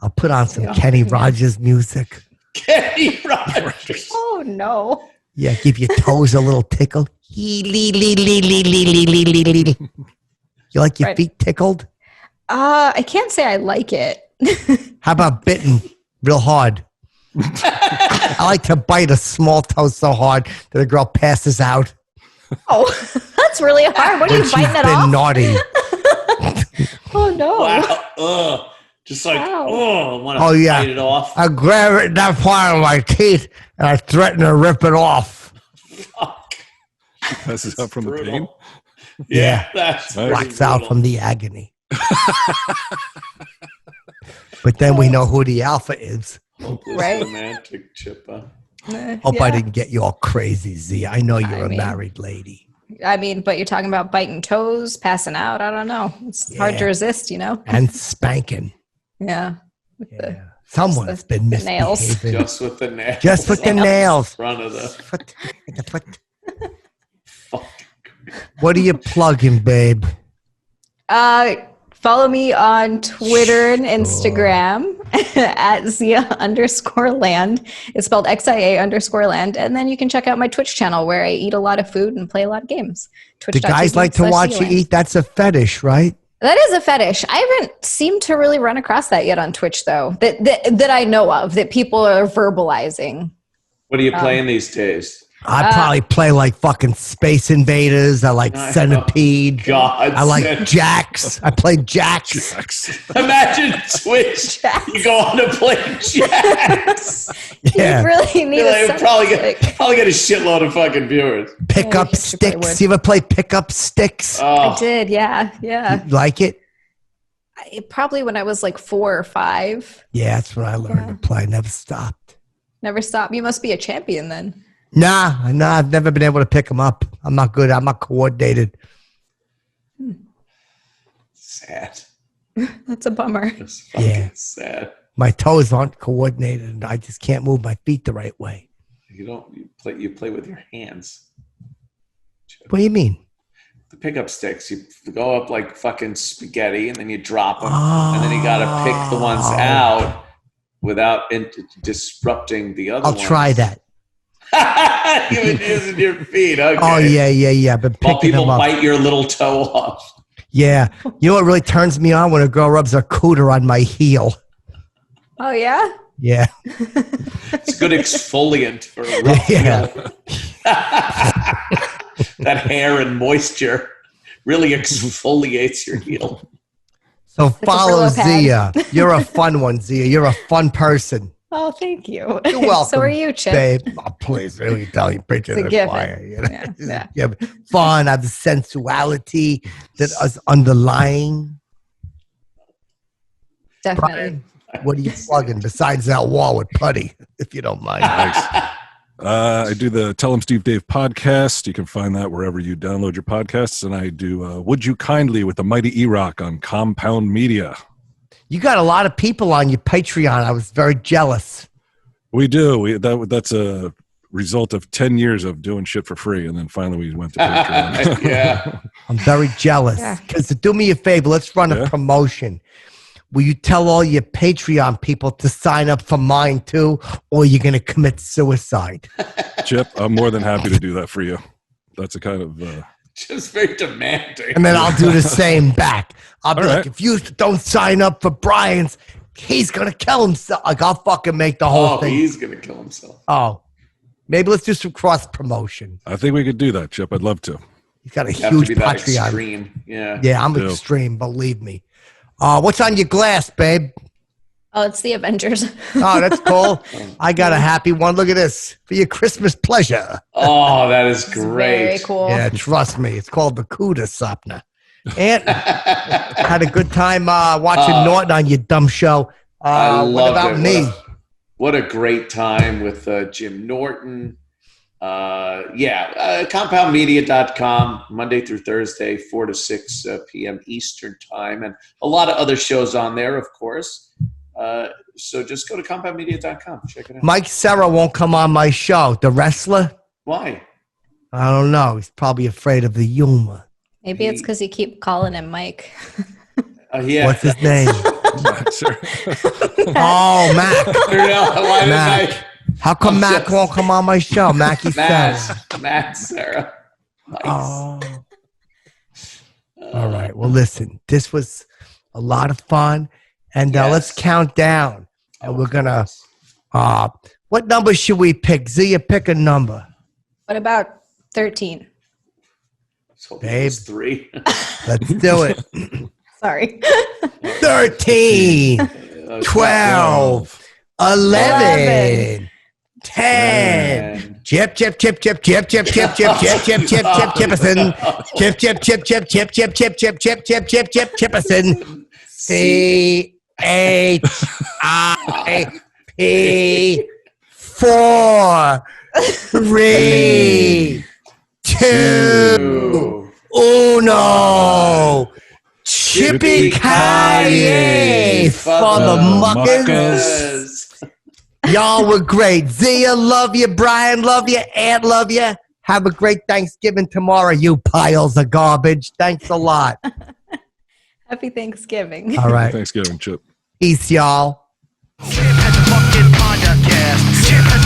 I'll put on some Kenny Rogers music. Kenny Rogers. Oh, no. Yeah, give your toes a little tickle. You like your Right. feet tickled? I can't say I like it. How about bitten real hard? I like to bite a small toe so hard that a girl passes out. Oh, that's really hard. What are When you she's biting it been off? naughty. Oh, no. Wow. Ugh. Just like, Wow. I want to Oh, yeah. bite it off. I grab it in that part of my teeth and I threaten to rip it off. Fuck. Passes out from the Brutal. pain. Yeah, that's Nice. Blacks out from the agony. But then we know who the alpha is. hopeless Right. romantic Chipper. Hope I didn't get you all crazy, Z. I know you're I a mean- married lady. I mean, but you're talking about biting toes, passing out. I don't know. It's hard to Yeah. resist, you know? And spanking. Yeah. With the- Yeah. Someone's been the nails. misbehaving. Just with the nails. Just with the nails. Front of the Foot. fuck. What are you plugging, babe? Follow me on Twitter and Instagram at Zia_land. It's spelled XIA_land. And then you can check out my Twitch channel where I eat a lot of food and play a lot of games. Do guys like to watch you eat? That's a fetish, right? That is a fetish. I haven't seemed to really run across that yet on Twitch, though, that I know of, that people are verbalizing. What are you playing these days? I probably play like fucking Space Invaders. I like Centipede. God. I like Jax. I play Jax. Imagine Twitch. You go on to play Jax. Yeah. You really need You're like, a probably stick. get a shitload of fucking viewers. Pick Yeah, up you should play sticks. Word. You ever play pick up sticks? I Oh, did, yeah. You like it? Probably when I was like 4 or 5. Yeah, that's when I learned to play. Never stopped. Never stopped. You must be a champion then. Nah, I've never been able to pick them up. I'm not good. I'm not coordinated. sad. That's a bummer. It's fucking Yeah. sad. My toes aren't coordinated, and I just can't move my feet the right way. You play with your hands. What do you mean? The pickup sticks, you go up like fucking spaghetti, and then you drop them, and then you gotta pick the ones out without disrupting the other I'll ones. try that. You've been using your feet, okay. Oh, yeah. But While picking people them up. bite your little toe off. Yeah. You know what really turns me on? When a girl rubs her cooter on my heel. Oh, yeah? Yeah. It's a good exfoliant for a rough Yeah. heel. That hair and moisture really exfoliates your heel. So a follow Brillo pad. Zia. You're a fun one, Zia. You're a fun person. Oh, thank you. You're welcome. So are you, Chip. Babe. Oh, please. What are you telling you? Preaching It's a to the given. choir. You know? Yeah. Yeah, but fun. I have the sensuality that is underlying. Definitely. What are you plugging besides that wall with putty, if you don't mind? Nice. I do the Tell 'em Steve Dave podcast. You can find that wherever you download your podcasts. And I do Would You Kindly with the Mighty E-Rock on Compound Media. You got a lot of people on your Patreon. I was very jealous. We do. That's a result of 10 years of doing shit for free. And then finally we went to Patreon. Yeah. I'm very jealous. Yeah. Because do me a favor, let's run a Yeah. promotion. Will you tell all your Patreon people to sign up for mine too, or you're going to commit suicide? Chip, I'm more than happy to do that for you. That's a kind of... Just very demanding. And then I'll do the same back. I'll be All like, right. if you don't sign up for Brian's, he's going to kill himself. Like, I'll fucking make the whole Oh, thing. he's going to kill himself. Oh, maybe let's do some cross promotion. I think we could do that, Chip. I'd love to. He's got a You have to huge be that Patreon. extreme. Yeah. Yeah, I'm Do. extreme, believe me. What's on your glass, babe? Oh, it's the Avengers. Oh, that's cool. I got a happy one. Look at this for your Christmas pleasure. Oh, that is It's great. very cool. Yeah, trust me. It's called the Cuda Sapna. And had a good time watching Norton on your dumb show. I What loved about it. me? What a great time with Jim Norton. Compoundmedia.com, Monday through Thursday, 4 to 6 p.m. Eastern time. And a lot of other shows on there, of course. So just go to compoundmedia.com. Check it out. Mike Serra won't come on my show. The wrestler? Why? I don't know. He's probably afraid of the humor. Maybe it's because you keep calling him Mike. Yeah. What's his name? Sure. Oh, Mac. Why did Mac. How come Mac won't come on my show? Mackie Serra. Matt Sarah. Nice. Oh. All right. Well, listen, this was a lot of fun. And let's count down. And we're going to, what number should we pick? Zia, pick a number. What about 13? Babe. 3. Let's do it. Sorry. 13, 12, 11, 10. Chip, chip, chip, chip, chip, chip, chip, chip, chip, chip, chip, chip, Chipperson. Chip, chip, chip, chip, chip, chip, chip, chip, chip, chip, chip, chip, Chipperson. CHIP 4, 3, 2, 1. Chippy Kaye for the muckers. Y'all were great. Zia, love you. Brian, love you. Aunt, love you. Have a great Thanksgiving tomorrow, you piles of garbage. Thanks a lot. Happy Thanksgiving. All right. Thanksgiving, Chip. Peace, y'all. Chip has a fucking podcast. Chip has